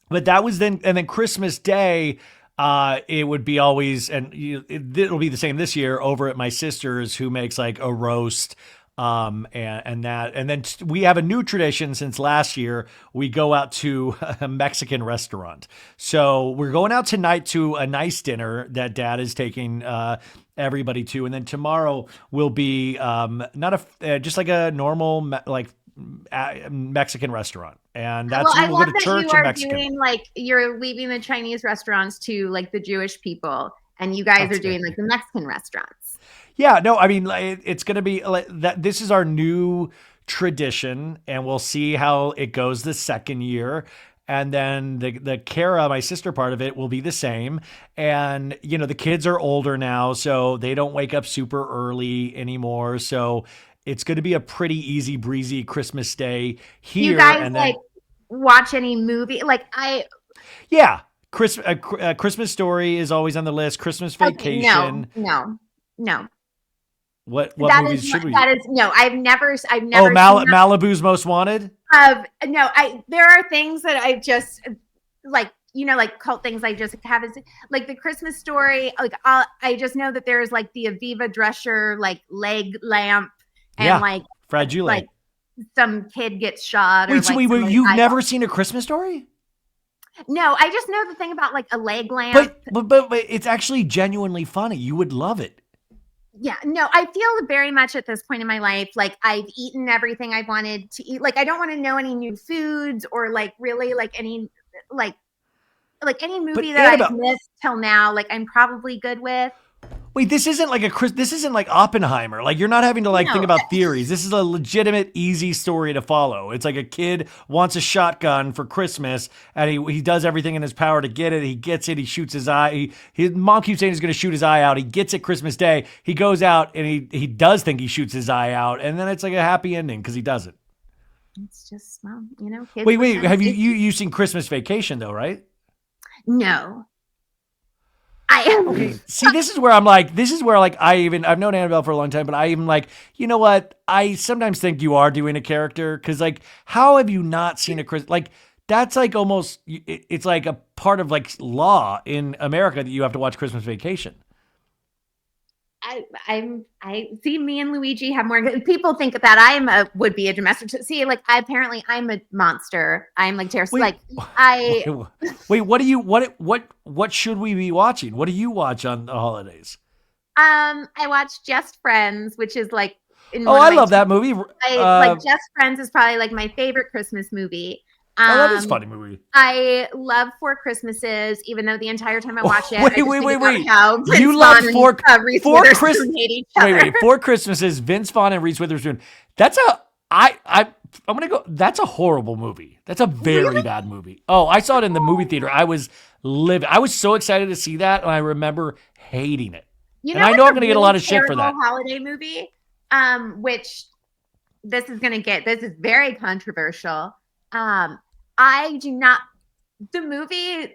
but that was then, and then Christmas Day, it would be always, and it'll be the same this year over at my sister's, who makes like a roast. And then we have a new tradition since last year. We go out to a Mexican restaurant. So we're going out tonight to a nice dinner that Dad is taking, everybody to. And then tomorrow will be, just like a normal, Mexican restaurant. And that's I we'll love go to that church you and are Mexican. doing like you're leaving the Chinese restaurants to like the Jewish people, and you guys are doing like the Mexican restaurants. Yeah, no, I mean, it's going to be like that. This is our new tradition, and we'll see how it goes the second year. And then the Kara, my sister part of it, will be the same. And, the kids are older now, so they don't wake up super early anymore. So it's going to be a pretty easy breezy Christmas Day here. You guys and then, like watch any movie? Yeah. Christmas Story is always on the list. Christmas Vacation. No. What that movies is, should we? That is no. I've never. Oh, seen Malibu's Most Wanted. No. There are things that I just like. Like cult things I just haven't seen. Like the Christmas Story. Like I just know that there's like the Aviva Drescher like leg lamp and like Fragile. Like some kid gets shot. Wait, so you've never seen A Christmas Story? No, I just know the thing about like a leg lamp. But it's actually genuinely funny. You would love it. Yeah, no, I feel very much at this point in my life like I've eaten everything I wanted to eat. Like I don't want to know any new foods or like really like any any movie that I've missed till now. Like I'm probably good with. Wait, this isn't like Oppenheimer. Like you're not having to think about theories. This is a legitimate, easy story to follow. It's like a kid wants a shotgun for Christmas, and he does everything in his power to get it. He gets it. He shoots his eye. His mom keeps saying he's going to shoot his eye out. He gets it Christmas Day. He goes out and he does think he shoots his eye out, and then it's like a happy ending because he doesn't. It's just kids. Wait. Have you seen Christmas Vacation though? Right? No. Okay. See, this is where I've known Annabelle for a long time, but I even you know what? I sometimes think you are doing a character because how have you not seen a Chris? That's almost, it's like a part of law in America that you have to watch Christmas Vacation. I see me and Luigi have more people think that I would be a domestic. See, apparently I'm a monster. I'm terrible. Wait, what should we be watching? What do you watch on the holidays? I watch Just Friends, which is I love that movie. Just Friends is probably my favorite Christmas movie. That is a funny movie. I love Four Christmases, even though the entire time I watch it, wait. You love Four Christmases. Wait. Four Christmases. Vince Vaughn and Reese Witherspoon. That's I'm gonna go. That's a horrible movie. That's a very bad movie. Oh, I saw it in the movie theater. I was livid. I was so excited to see that, and I remember hating it. I know I'm gonna get a lot of shit for that. Holiday movie, which this is very controversial. I do not. The movie,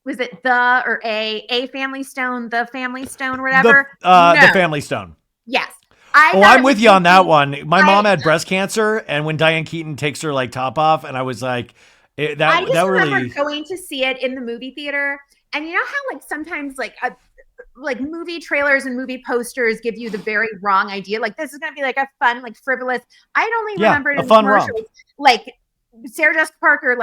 was it A Family Stone, The Family Stone, whatever? The Family Stone. Yes. I'm with you on that one. My mom had breast cancer, and when Diane Keaton takes her top off, and I was like, I just remember going to see it in the movie theater, and you know how sometimes movie trailers and movie posters give you the very wrong idea. This is gonna be a fun, frivolous. I'd only remembered in commercials, Sarah Jessica Parker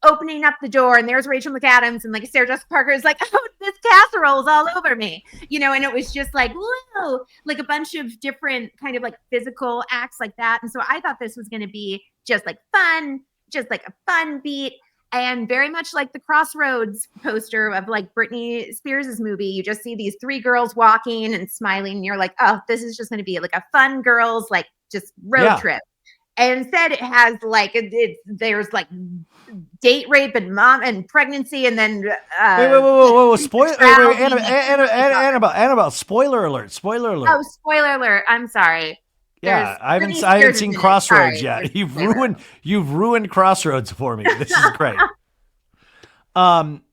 opening up the door and there's Rachel McAdams and Sarah Jessica Parker is oh, this casserole's all over me, and it was just whoa, a bunch of different kind of physical acts like that. And so I thought this was going to be just fun, just a fun beat, and very much like the Crossroads poster of Britney Spears' movie. You just see these three girls walking and smiling, and you're oh, this is just going to be a fun girls just road trip. And instead it has there's date rape and mom and pregnancy and then wait, spoiler Annabelle, spoiler alert. Oh, spoiler alert. I'm sorry. Yeah, Britney I haven't Spears seen is in it. Crossroads Sorry, yet. there's playroom. You've ruined Crossroads for me. This is great. Um,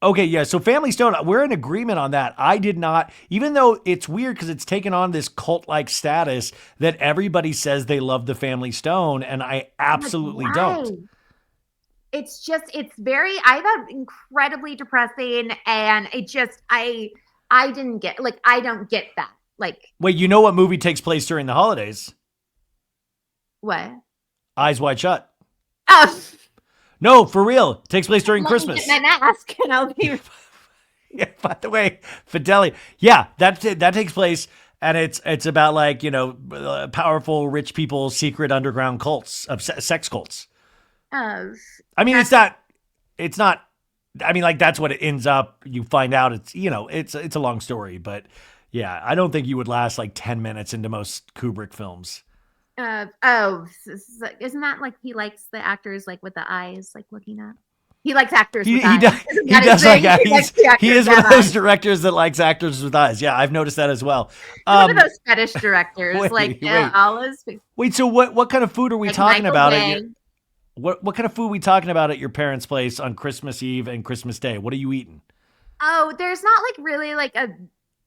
okay, yeah. So Family Stone, we're in agreement on that. I did not, even though it's weird because it's taken on this cult-like status that everybody says they love the Family Stone, and I I'm like, absolutely why? don't. It's very, I thought incredibly depressing, and I didn't get, like, I don't get that. Like, Wait, you know what movie takes place during the holidays? what? Eyes Wide Shut. Oh, No, for real. It takes place during let me get Christmas. my mask and I'll be. Yeah, by the way, Fidelity. Yeah, that takes place, and it's about like powerful rich people's secret underground cults of sex cults. Oh, I mean, that's it's not. I mean, like that's what it ends up. You find out it's a long story, but yeah, I don't think you would last like 10 minutes into most Kubrick films. isn't that like he likes the actors like with the eyes like looking up? He likes actors with He eyes. does Isn't he that his does like thing? He likes the he actors is that one of have those eyes. directors that likes actors with eyes. Yeah, I've noticed that as well. He's one of those fetish directors, like Wait. Alice, Wait, so what kind of food are we like talking Michael about Bay. what kind of food are we talking about at your parents' place on Christmas Eve and Christmas Day? What are you eating? Oh, there's not like really like a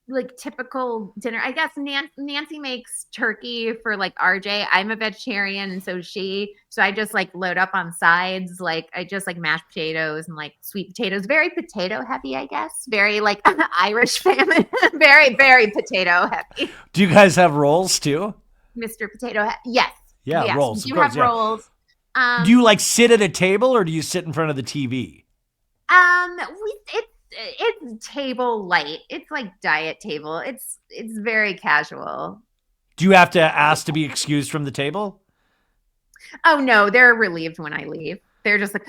like typical dinner. I guess Nancy makes turkey for like RJ. I'm a vegetarian, and so is she. So I just like load up on sides. Like I just like mashed potatoes and like sweet potatoes. Very potato heavy, I guess. Very like Irish family. Very, very potato heavy. Do you guys have rolls too? Mr. Potato Head. Yes. Yeah, Yes. rolls, We of do course, have yeah. rolls. Do you like sit at a table or do you sit in front of the TV? It's table light. It's like diet table. It's very casual. Do you have to ask to be excused from the table? Oh no, they're relieved when I leave. They're just like,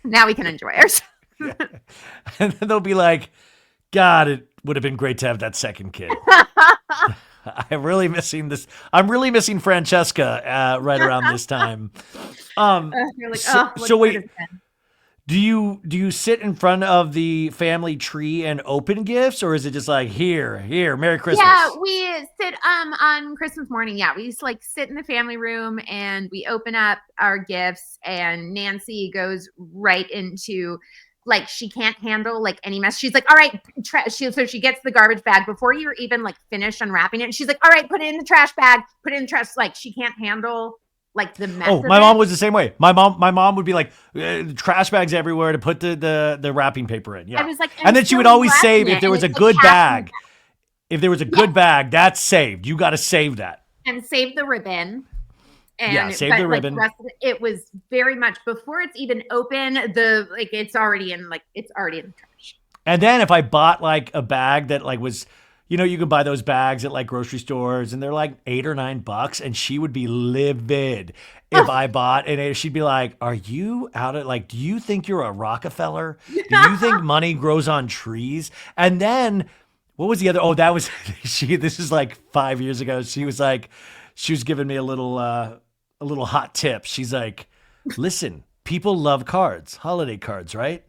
now we can enjoy ourselves. Yeah. And then they'll be like, God, it would have been great to have that second kid. I'm really missing this. I'm really missing Francesca right around this time. You're like, So, oh, so wait, do you sit in front of the family tree and open gifts, or is it just like here, Merry Christmas? Yeah, we sit on Christmas morning. Yeah, we just like sit in the family room and we open up our gifts, and Nancy goes right into like she can't handle like any mess. She's like, all right, so she gets the garbage bag before you're even like finished unwrapping it. And she's like, all right, put it in the trash bag, put it in the trash. Like she can't handle like the mess. Oh, of my it. mom was the same way. My mom would be like, trash bags everywhere to put the wrapping paper in. Yeah, I was like, and then she would always save if there was a good bag. If there was a good bag, that's saved. You got to save that. And save the ribbon. And Yeah, save the ribbon. The rest of it was very much before it's even open. It's already in the trash. And then if I bought like a bag that like was, you can buy those bags at like grocery stores and they're like $8 or $9, and she would be livid if I bought, and she'd be like, "Are you out of like? Do you think you're a Rockefeller? Do you think money grows on trees?" And then what was the other? Oh, that was she. This is like 5 years ago. She was giving me a little hot tip. She's like, "Listen, people love cards, holiday cards, right?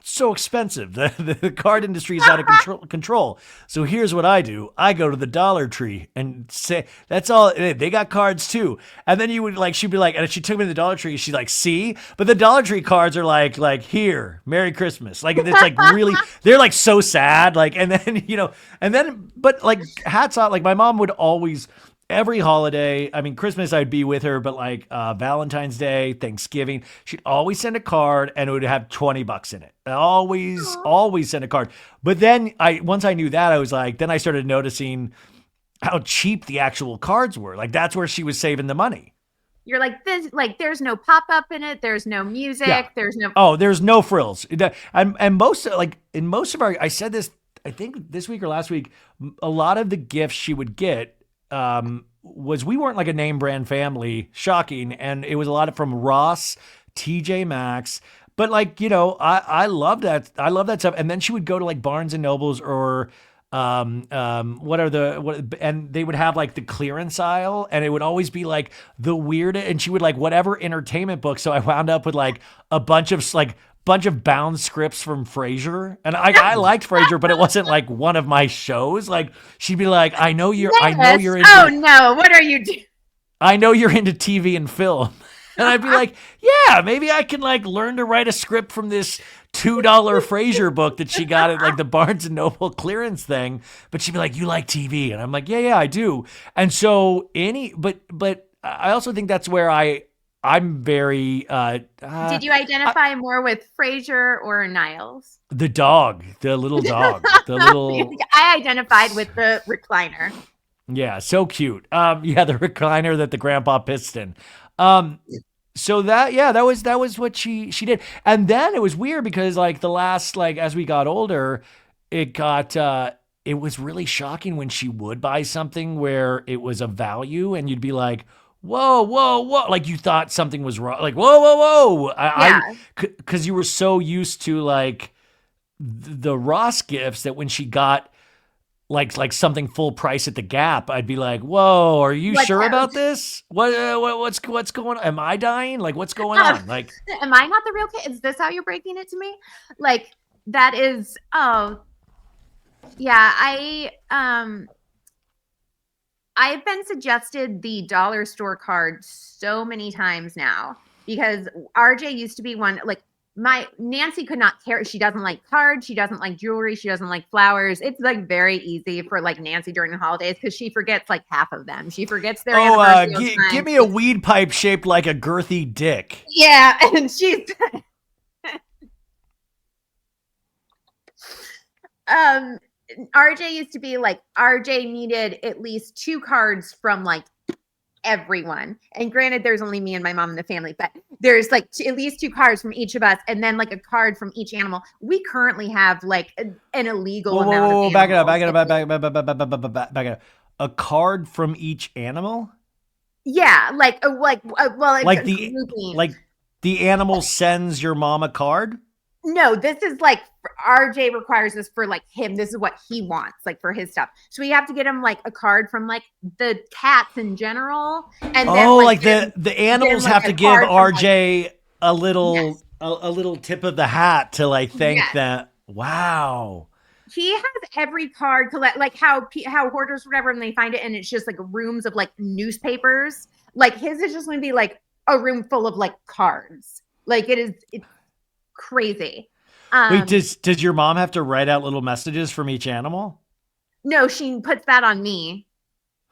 So expensive. The card industry is out of control. So here's what I do. I go to the Dollar Tree and say, that's all. They got cards too. And then she'd be like, and she took me to the Dollar Tree. She's like, see, but the Dollar Tree cards are like here, Merry Christmas. Like, it's like really, they're like so sad. Like, and then, but like hats off. Like my mom would always, every holiday, I mean, Christmas, I'd be with her, but like Valentine's Day, Thanksgiving, she'd always send a card and it would have $20 in it. Always send a card. But then once I knew that, I was like, then I started noticing how cheap the actual cards were. Like that's where she was saving the money. You're like this, like there's no pop up in it. There's no music. Yeah. There's no frills. And most in most of our, I said this, I think this week or last week, a lot of the gifts she would get, was we weren't like a name brand family, shocking. And it was a lot from Ross, TJ Maxx, but like, I love that. I love that stuff. And then she would go to like Barnes and Nobles or, and they would have like the clearance aisle, and it would always be like the weird, and she would like whatever entertainment book. So I wound up with like a bunch of like bunch of bound scripts from Frasier, and I liked Frasier, but it wasn't like one of my shows. Like she'd be like, I know you're into. Oh no, what are you doing? I know you're into TV and film. And I'd be like, yeah, maybe I can like learn to write a script from this $2 Frasier book that she got at like the Barnes and Noble clearance thing. But she'd be like, you like TV? And I'm like, yeah, I do. And so but I also think that's where I'm very Did you identify more with Frasier or Niles? the dog, the little dog, the little. I identified with the recliner. Yeah, so cute. Yeah, the recliner that the grandpa pissed in. So that was what she did. And then it was weird because like the last, like as we got older, it was really shocking when she would buy something where it was a value and you'd be like, whoa, like you thought something was wrong. Like, whoa. Cause you were so used to like the Ross gifts that when she got like something full price at the Gap, I'd be like, "Whoa, are you sure about this? What's going on? Am I dying? Like, what's going on? Like, am I not the real kid? Is this how you're breaking it to me? Like, that is, oh, yeah. I've been suggested the dollar store card so many times now because RJ used to be one. Like, my Nancy could not care. She doesn't like cards. She doesn't like jewelry. She doesn't like flowers. It's like very easy for like Nancy during the holidays because she forgets like half of them. She forgets their anniversary. Give me a weed pipe shaped like a girthy dick. Yeah, and she's RJ used to be like RJ needed at least 2 cards from like everyone, and granted there's only me and my mom in the family, but there's like at least 2 cards from each of us and then like a card from each animal. We currently have like an illegal amount of back it up. A card from each animal? Yeah, like the animal sends your mom a card? No, this is like RJ requires this for like him. This is what he wants, like for his stuff. So we have to get him like a card from like the cats in general, and then like the animals have to give RJ a little tip of the hat to like thank them. Wow. He has every card collect, like how hoarders whatever, and they find it, and it's just like rooms of like newspapers. Like his is just going to be like a room full of like cards. Like it's crazy. Wait, does your mom have to write out little messages from each animal? No, she puts that on me.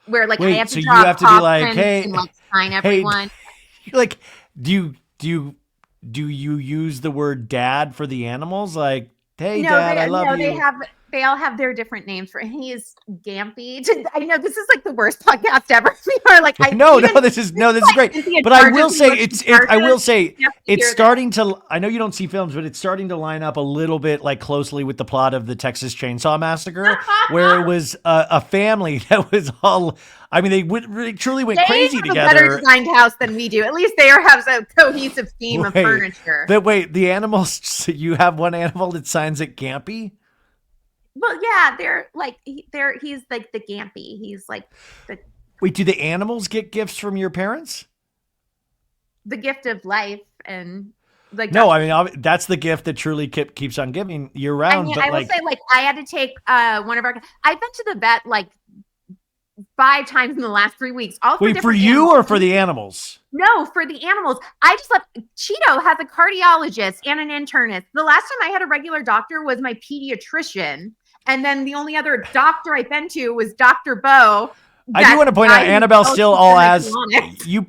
Where like I have to so draw you have to be like, hey, and, like, sign everyone. Hey, like, do you use the word dad for the animals? Like, hey, Dad, I love you. They all have their different names for. He is Gampy. I know this is like the worst podcast ever. This is great. But I will say it's starting to. I know you don't see films, but it's starting to line up a little bit like closely with the plot of the Texas Chainsaw Massacre, where it was a family that was all. I mean, they truly went crazy together. They have a better designed house than we do. At least they have a cohesive theme of furniture. The animals. You have one animal that signs it Gampy. Well, yeah, he's like the Gampy. He's like the. Wait, do the animals get gifts from your parents? The gift of life and like. No, I mean that's the gift that truly keeps on giving year round. I mean, I will say like I had to take one of our. I've been to the vet like 5 times in the last 3 weeks. All for for you animals. Or for the animals? No, for the animals. I just left. Cheeto has a cardiologist and an internist. The last time I had a regular doctor was my pediatrician. And then the only other doctor I've been to was Dr. Bo. I do want to point out Annabelle still all has you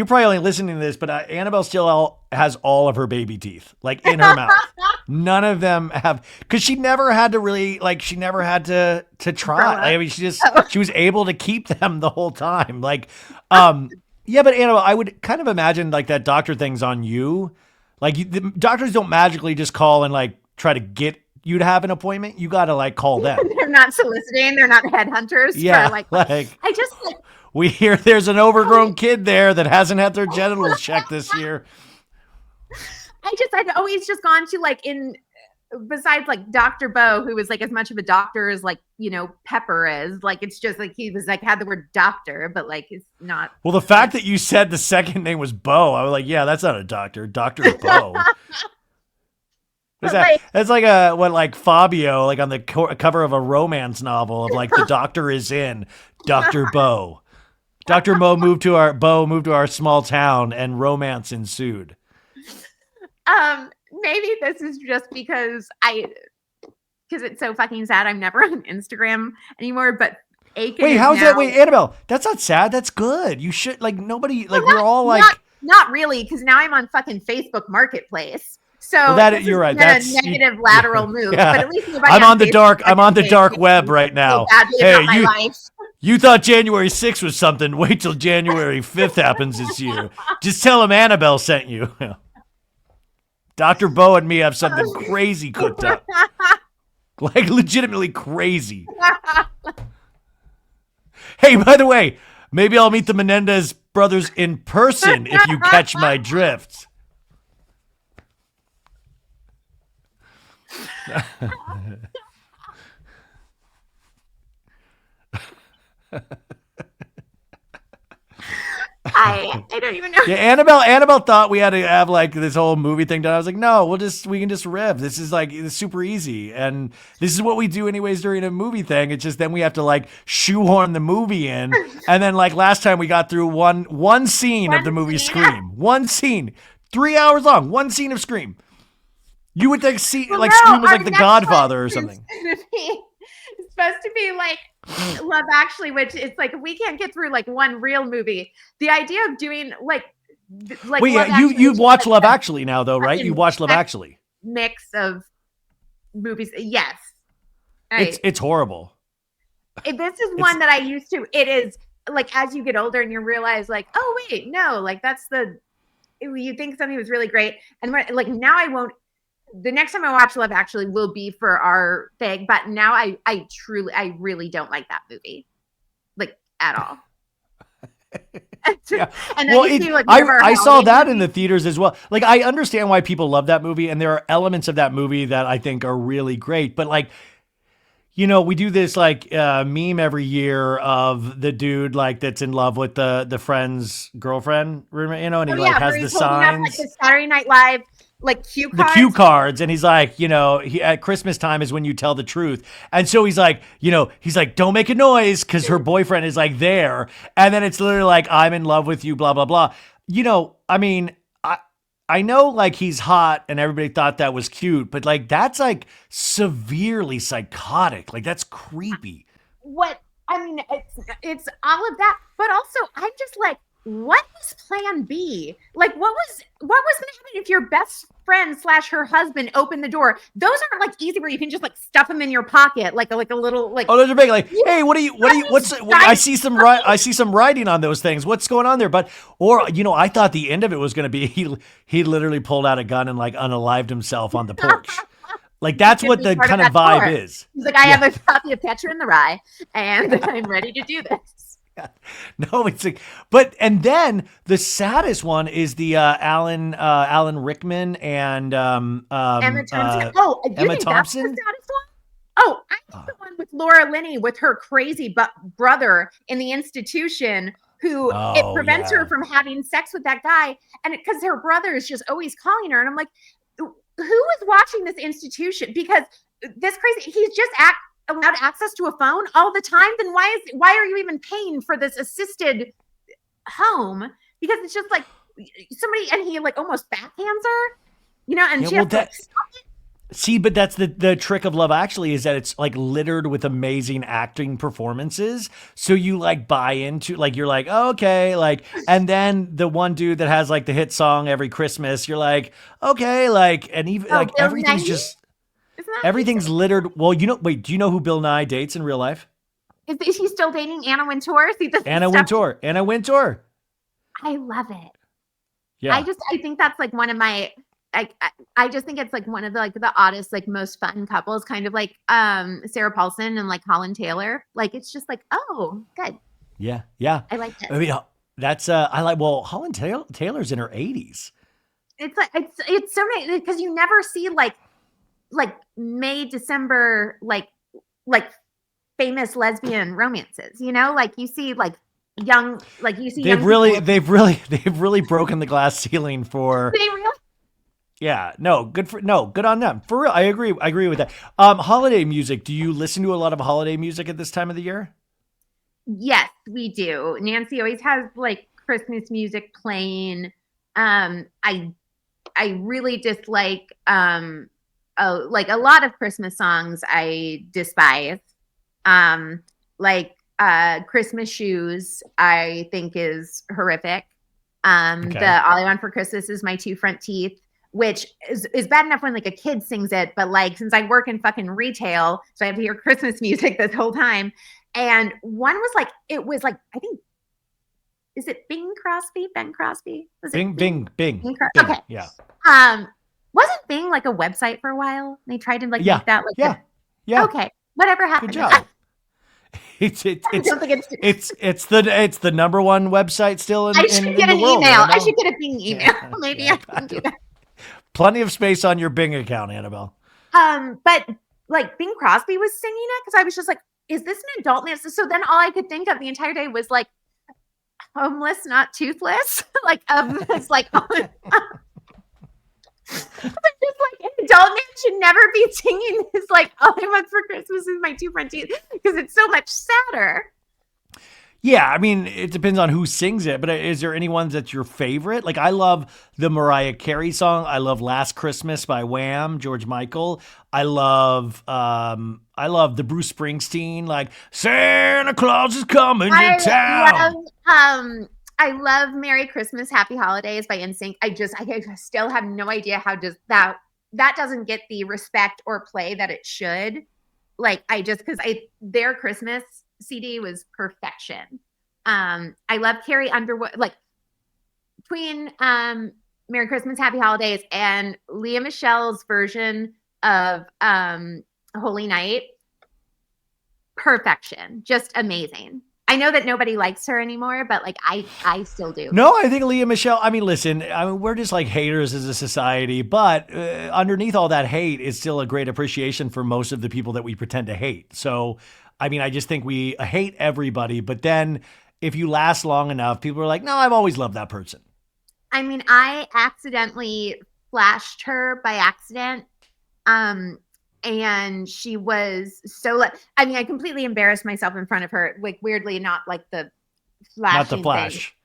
probably only listening to this, but Annabelle still has all of her baby teeth like in her mouth. None of them have, because she never had to really she never had to try. I mean, she was able to keep them the whole time. Like, yeah, but Annabelle, I would kind of imagine like that doctor thing's on you. Like the doctors don't magically just call and like try to get you to have an appointment. You got to like call them. They're not soliciting. They're not headhunters. Yeah. We hear there's an overgrown kid there that hasn't had their genitals checked this year. I'd always just gone to besides like Dr. Bo, who was like as much of a doctor as like, Pepper is. Like, it's just like he was like had the word doctor, but like it's not. Well, the fact that you said the second name was Bo, I was like, yeah, that's not a doctor. Dr. Bo. Is But that like, that's like like Fabio, like on the cover of a romance novel of like the doctor is in, Dr. Bo. Dr. Bo moved to our small town and romance ensued. maybe this is just because it's so fucking sad. I'm never on Instagram anymore, but Aiken Wait, is how's that? now. Wait, Annabelle, that's not sad. That's good. You should like nobody Well, like we're all like not really, because now I'm on fucking Facebook Marketplace. well So that this has you're right. been a That's negative lateral move. But yeah. at least nobody on Facebook I'm on the Marketplace dark makes web me right feel now. badly Hey, about my life. you thought January 6th was something. Wait till January 5th happens this year. Just tell him Annabelle sent you. Dr. Bo and me have something crazy cooked up. Like legitimately crazy. Hey, by the way, maybe I'll meet the Menendez brothers in person if you catch my drift. I don't even know. Yeah, Annabelle thought we had to have like this whole movie thing done. I was like, no, we can just riff. This is like it's super easy, and this is what we do anyways during a movie thing. It's just then we have to like shoehorn the movie in, and then like last time we got through one scene of the movie Scream, one scene, 3 hours long, one scene of Scream. You would think Scream was like The Godfather or something. It's supposed to be like Love Actually, which it's like we can't get through like one real movie. The idea of doing like wait, yeah, you watch Love Actually now though, right? You watch Love Actually. Mix of movies, yes. Right. It's horrible. This is one that I used to. It is like as you get older and you realize like, oh wait, no, like you think something was really great, and like now I won't. The next time I watch Love Actually will be for our thing, but now I really don't like that movie, like at all. Yeah. And well, I saw that movie. in the theaters as well. Like, I understand why people love that movie, and there are elements of that movie that I think are really great. But like, we do this like meme every year of the dude like that's in love with the friend's girlfriend, and he like has the signs, up, like the Saturday Night Live. Like cue cards. The cue cards, and he's like, at Christmas time is when you tell the truth, and so he's like, don't make a noise because her boyfriend is like there, and then it's literally like, I'm in love with you, blah blah blah. I mean, I know like he's hot, and everybody thought that was cute, but like that's like severely psychotic, like that's creepy. It's all of that, but also I'm just like, what was plan B? Like, what was going to happen if your best friend / her husband opened the door? Those aren't like easy where you can just like stuff them in your pocket, like a little like. Oh, those are big. Like, hey, I see some writing on those things. What's going on there? But I thought the end of it was going to be he literally pulled out a gun and like unalived himself on the porch. Like that's what the kind of vibe is. He's like, I have a copy of Petra in the Rye, and I'm ready to do this. No, it's like, and then the saddest one is the Alan Rickman and Emma Thompson. Emma Thompson. That's the saddest one? Oh, I think the one with Laura Linney with her crazy brother in the institution who it prevents her from having sex with that guy, and because her brother is just always calling her, and I'm like, who is watching this institution? Because this crazy, he's just allowed access to a phone all the time, then why are you even paying for this assisted home? Because it's just like somebody, and he like almost backhands her, and she has to stop it. See, but that's the trick of Love Actually is that it's like littered with amazing acting performances. So you like buy into, like, you're like, oh, okay. Like, and then the one dude that has like the hit song every Christmas, you're like, okay. Like, and even like Bill everything's Nighy? just, everything's littered. Well, wait, do you know who Bill Nye dates in real life? Is he still dating Anna Wintour? Anna Wintour. I love it. Yeah. I think that's like one of my, I just think it's like one of the oddest, like most fun couples, kind of like Sarah Paulson and like Holland Taylor. Like it's just like, oh, good. Yeah. I like it. I mean, that's Holland Taylor's in her 80s. It's like it's so nice because you never see like May, December, like famous lesbian romances, like you see like young, like you see they've really broken the glass ceiling for. They really? Yeah, good on them. For real, I agree. I agree with that. Holiday music. Do you listen to a lot of holiday music at this time of the year? Yes, we do. Nancy always has like Christmas music playing. I really dislike like a lot of Christmas songs I despise. Um like Christmas Shoes I think is horrific. Okay. The All I Want for Christmas is My Two Front Teeth, which is bad enough when like a kid sings it, but like since I work in fucking retail, so I have to hear Christmas music this whole time. And one was like, it was like, I think, is it Bing Crosby? Ben Crosby? Was it Bing, Bing? Bing, Bing, Okay. Bing. Yeah, Um, wasn't Bing like a website for a while? They tried to like yeah, make that like yeah, the yeah. okay. Whatever Good happened to job. that? It's it's I it's don't think it's it's the number one website still I in should in get the an world, email. I should Annabelle. get a Bing email. Yeah, Maybe yeah. I can do that. Plenty of space on your Bing account, Annabelle. But like Bing Crosby was singing it because I was just like, is this an adult man? So then all I could think of the entire day was like homeless, not toothless. Like it's like just like an adult man should never be singing this like all I want for Christmas is my two front teeth because it's so much sadder. Yeah, I mean, it depends on who sings it, but is there any ones that's your favorite? Like, I love the Mariah Carey song. I love Last Christmas by Wham, George Michael. I love the Bruce Springsteen, like Santa Claus is coming to I town. I love Merry Christmas, Happy Holidays by NSYNC. I still have no idea how does that doesn't get the respect or play that it should. Like I just because I their Christmas CD was perfection. I love Carrie Underwood, like between Merry Christmas, Happy Holidays and Lea Michelle's version of Holy Night. Perfection. Just amazing. I know that nobody likes her anymore, but like I still do. No, I think Lea Michele. I mean, listen, I mean, we're just like haters as a society, but underneath all that hate is still a great appreciation for most of the people that we pretend to hate. So, I mean, I just think we hate everybody, but then if you last long enough, people are like, no, I've always loved that person. I mean, I accidentally flashed her by accident. Um, and she was so like, I mean, I completely embarrassed myself in front of her, like weirdly, not like the Not the flashing thing. Flash.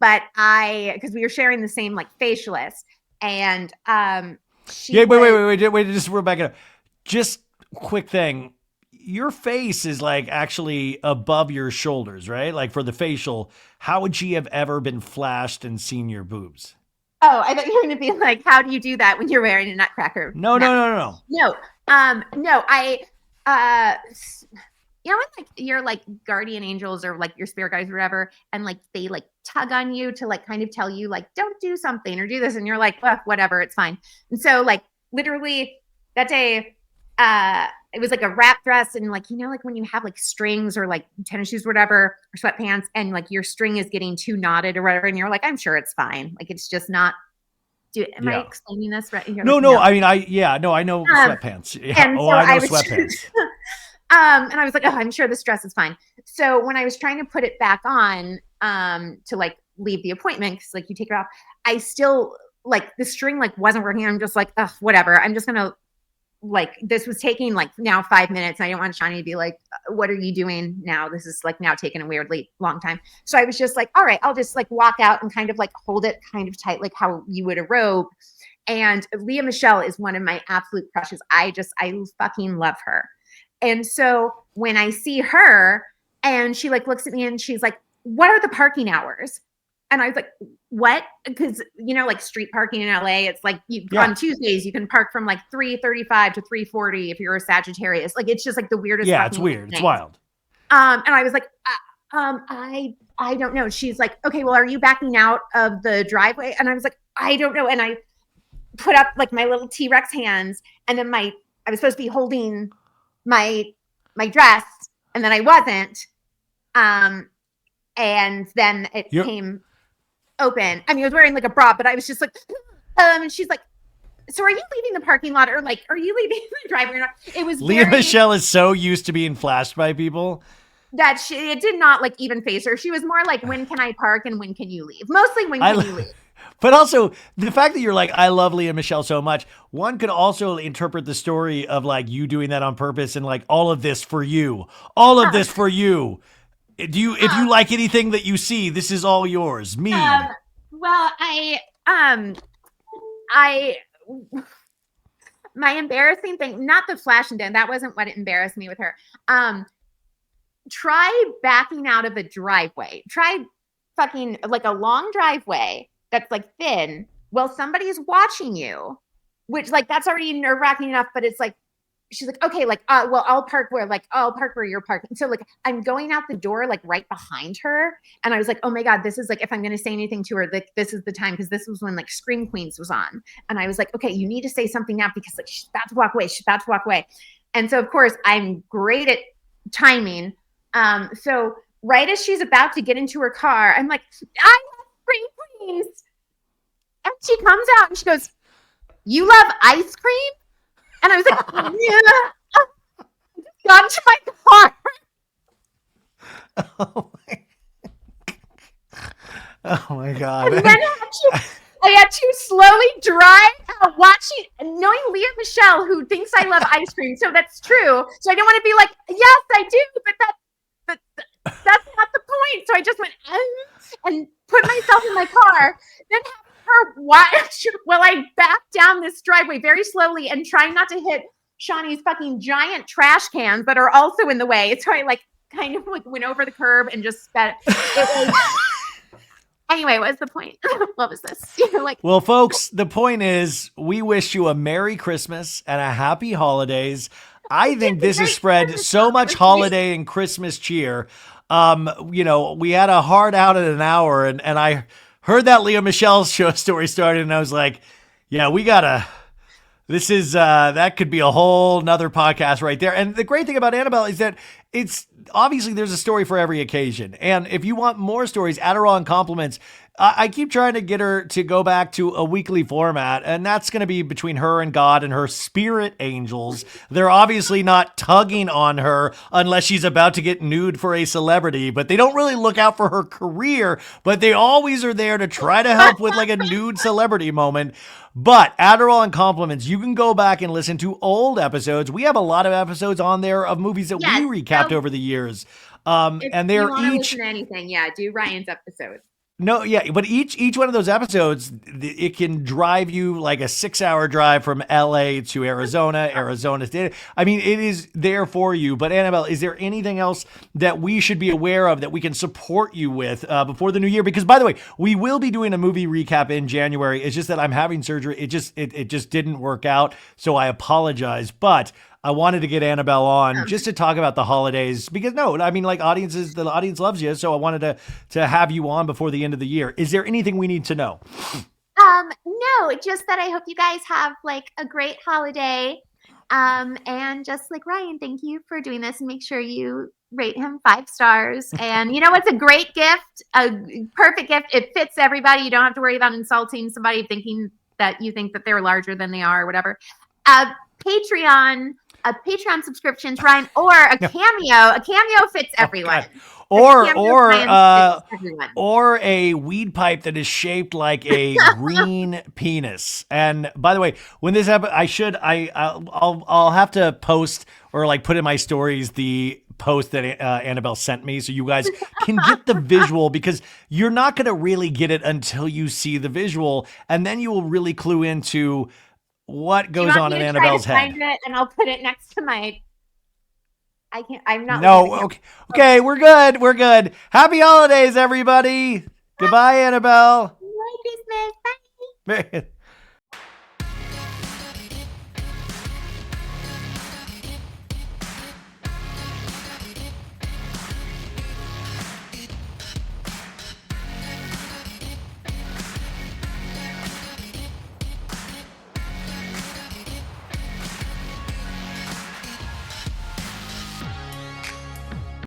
But because we were sharing the same like facialist, and she Yeah, was, wait, just we're back up. Just quick thing. Your face is like actually above your shoulders, right? Like for the facial, how would she have ever been flashed and seen your boobs? oh, I thought you were going to be like, how do you do that when you're wearing a Nutcracker No, no, mask? no, no, no. No, no, uh, you know, when like your like guardian angels or like your spirit guides or whatever, and like they like tug on you to like kind of tell you like don't do something or do this, and you're like, well, whatever, it's fine. And so like literally that day, it was like a wrap dress and like you know like when you have like strings or like tennis shoes or whatever or sweatpants and like your string is getting too knotted or whatever, and you're like, I'm sure it's fine, like it's just not. Am I Yeah. explaining this right? You're No, like, no. no. I mean, I know sweatpants. Yeah. And Oh, so I know I was sweatpants. and I was like, oh, I'm sure this dress is fine. So when I was trying to put it back on to like leave the appointment, because like you take it off, I still like the string like wasn't working. I'm just like, oh, whatever. I'm just gonna like this was taking like now 5 minutes. And I didn't want Shani to be like, what are you doing now? This is like now taking a weirdly long time. So I was just like, all right, I'll just like walk out and kind of like hold it kind of tight, like how you would a robe. And Lea Michele is one of my absolute crushes. I fucking love her. And so when I see her and she like looks at me and she's like, what are the parking hours? And I was like, what? Because you know, like street parking in LA, it's like on Tuesdays you can park from like 3:35 to 3:40 if you're a Sagittarius. Like it's just like the weirdest. Yeah, it's weird. thing. It's wild. And I was like, I don't know. She's like, okay, well, are you backing out of the driveway? And I was like, I don't know. And I put up like my little T-Rex hands, and then I was supposed to be holding my dress, and then I wasn't. And then it came open. I mean, I was wearing like a bra, but I was just like, and she's like, so are you leaving the parking lot or like, are you leaving the driveway or not? It was Lea Michele is so used to being flashed by people that it did not like even face her. She was more like, when can I park and when can you leave? Mostly when can you leave? But also the fact that you're like, I love Lea Michele so much. One could also interpret the story of like you doing that on purpose and like all of this for you, all of this for you. If you like anything that you see, this is all yours. Me. Well, I my embarrassing thing, not the flash and dan, that wasn't what embarrassed me with her. Try backing out of a driveway. Try fucking like a long driveway that's like thin while somebody's watching you, which like that's already nerve-wracking enough, but it's like she's like, okay, like well, I'll park where you're parking. So like I'm going out the door like right behind her. And I was like, oh my God, this is like if I'm gonna say anything to her, like this is the time, because this was when like Scream Queens was on. And I was like, okay, you need to say something now because like she's about to walk away. And so of course I'm great at timing. So right as she's about to get into her car, I'm like, I love Scream Queens. And she comes out and she goes, you love ice cream? And I was like, yeah. I just got into my car. Oh my God. And then I had to slowly drive out watching, knowing Lea Michele, who thinks I love ice cream. So that's true. So I don't want to be like, yes, I do, but that's not the point. So I just went and put myself in my car. Then her watch while I back down this driveway very slowly and trying not to hit Shawnee's fucking giant trash cans that are also in the way. So I like kind of like went over the curb and just sped. Anyway, what was the point? What was this? Well, folks, the point is we wish you a Merry Christmas and a Happy Holidays. I think this has spread so much holiday and Christmas cheer. We had a hard out at an hour and I heard that Lea Michele show story started and I was like, yeah, that could be a whole nother podcast right there. And the great thing about Annabelle is that it's obviously there's a story for every occasion. And if you want more stories, Adderall and compliments, I keep trying to get her to go back to a weekly format, and that's going to be between her and God and her spirit angels. They're obviously not tugging on her unless she's about to get nude for a celebrity, but they don't really look out for her career, but they always are there to try to help with like a nude celebrity moment. But Adderall and compliments, you can go back and listen to old episodes. We have a lot of episodes on there of movies that we recapped over the years. And they're each listen to anything, do Ryan's episode. No, yeah, but each one of those episodes, it can drive you like a 6-hour drive from LA to Arizona to, I mean, it is there for you. But Annabelle, is there anything else that we should be aware of that we can support you with before the new year? Because by the way, we will be doing a movie recap in January. It's just that I'm having surgery. It just didn't work out. So I apologize, but I wanted to get Annabelle on just to talk about the holidays because the audience loves you. So I wanted to have you on before the end of the year. Is there anything we need to know? No, just that I hope you guys have like a great holiday. And just like Ryan, thank you for doing this and make sure you rate him 5 stars. And it's a great gift, a perfect gift. It fits everybody. You don't have to worry about insulting somebody thinking that you think that they're larger than they are or whatever. Patreon subscription, Ryan, or a cameo. A cameo fits everyone. Or a weed pipe that is shaped like a green penis. And by the way, when this happens, I'll have to post or like put in my stories the post that Annabelle sent me so you guys can get the visual, because you're not going to really get it until you see the visual, and then you will really clue into what goes on in Annabelle's head. Find it and I'll put it next to my. I'm not. No. Okay. We're good. Happy holidays, everybody. Goodbye, Annabelle. Merry Christmas. Bye.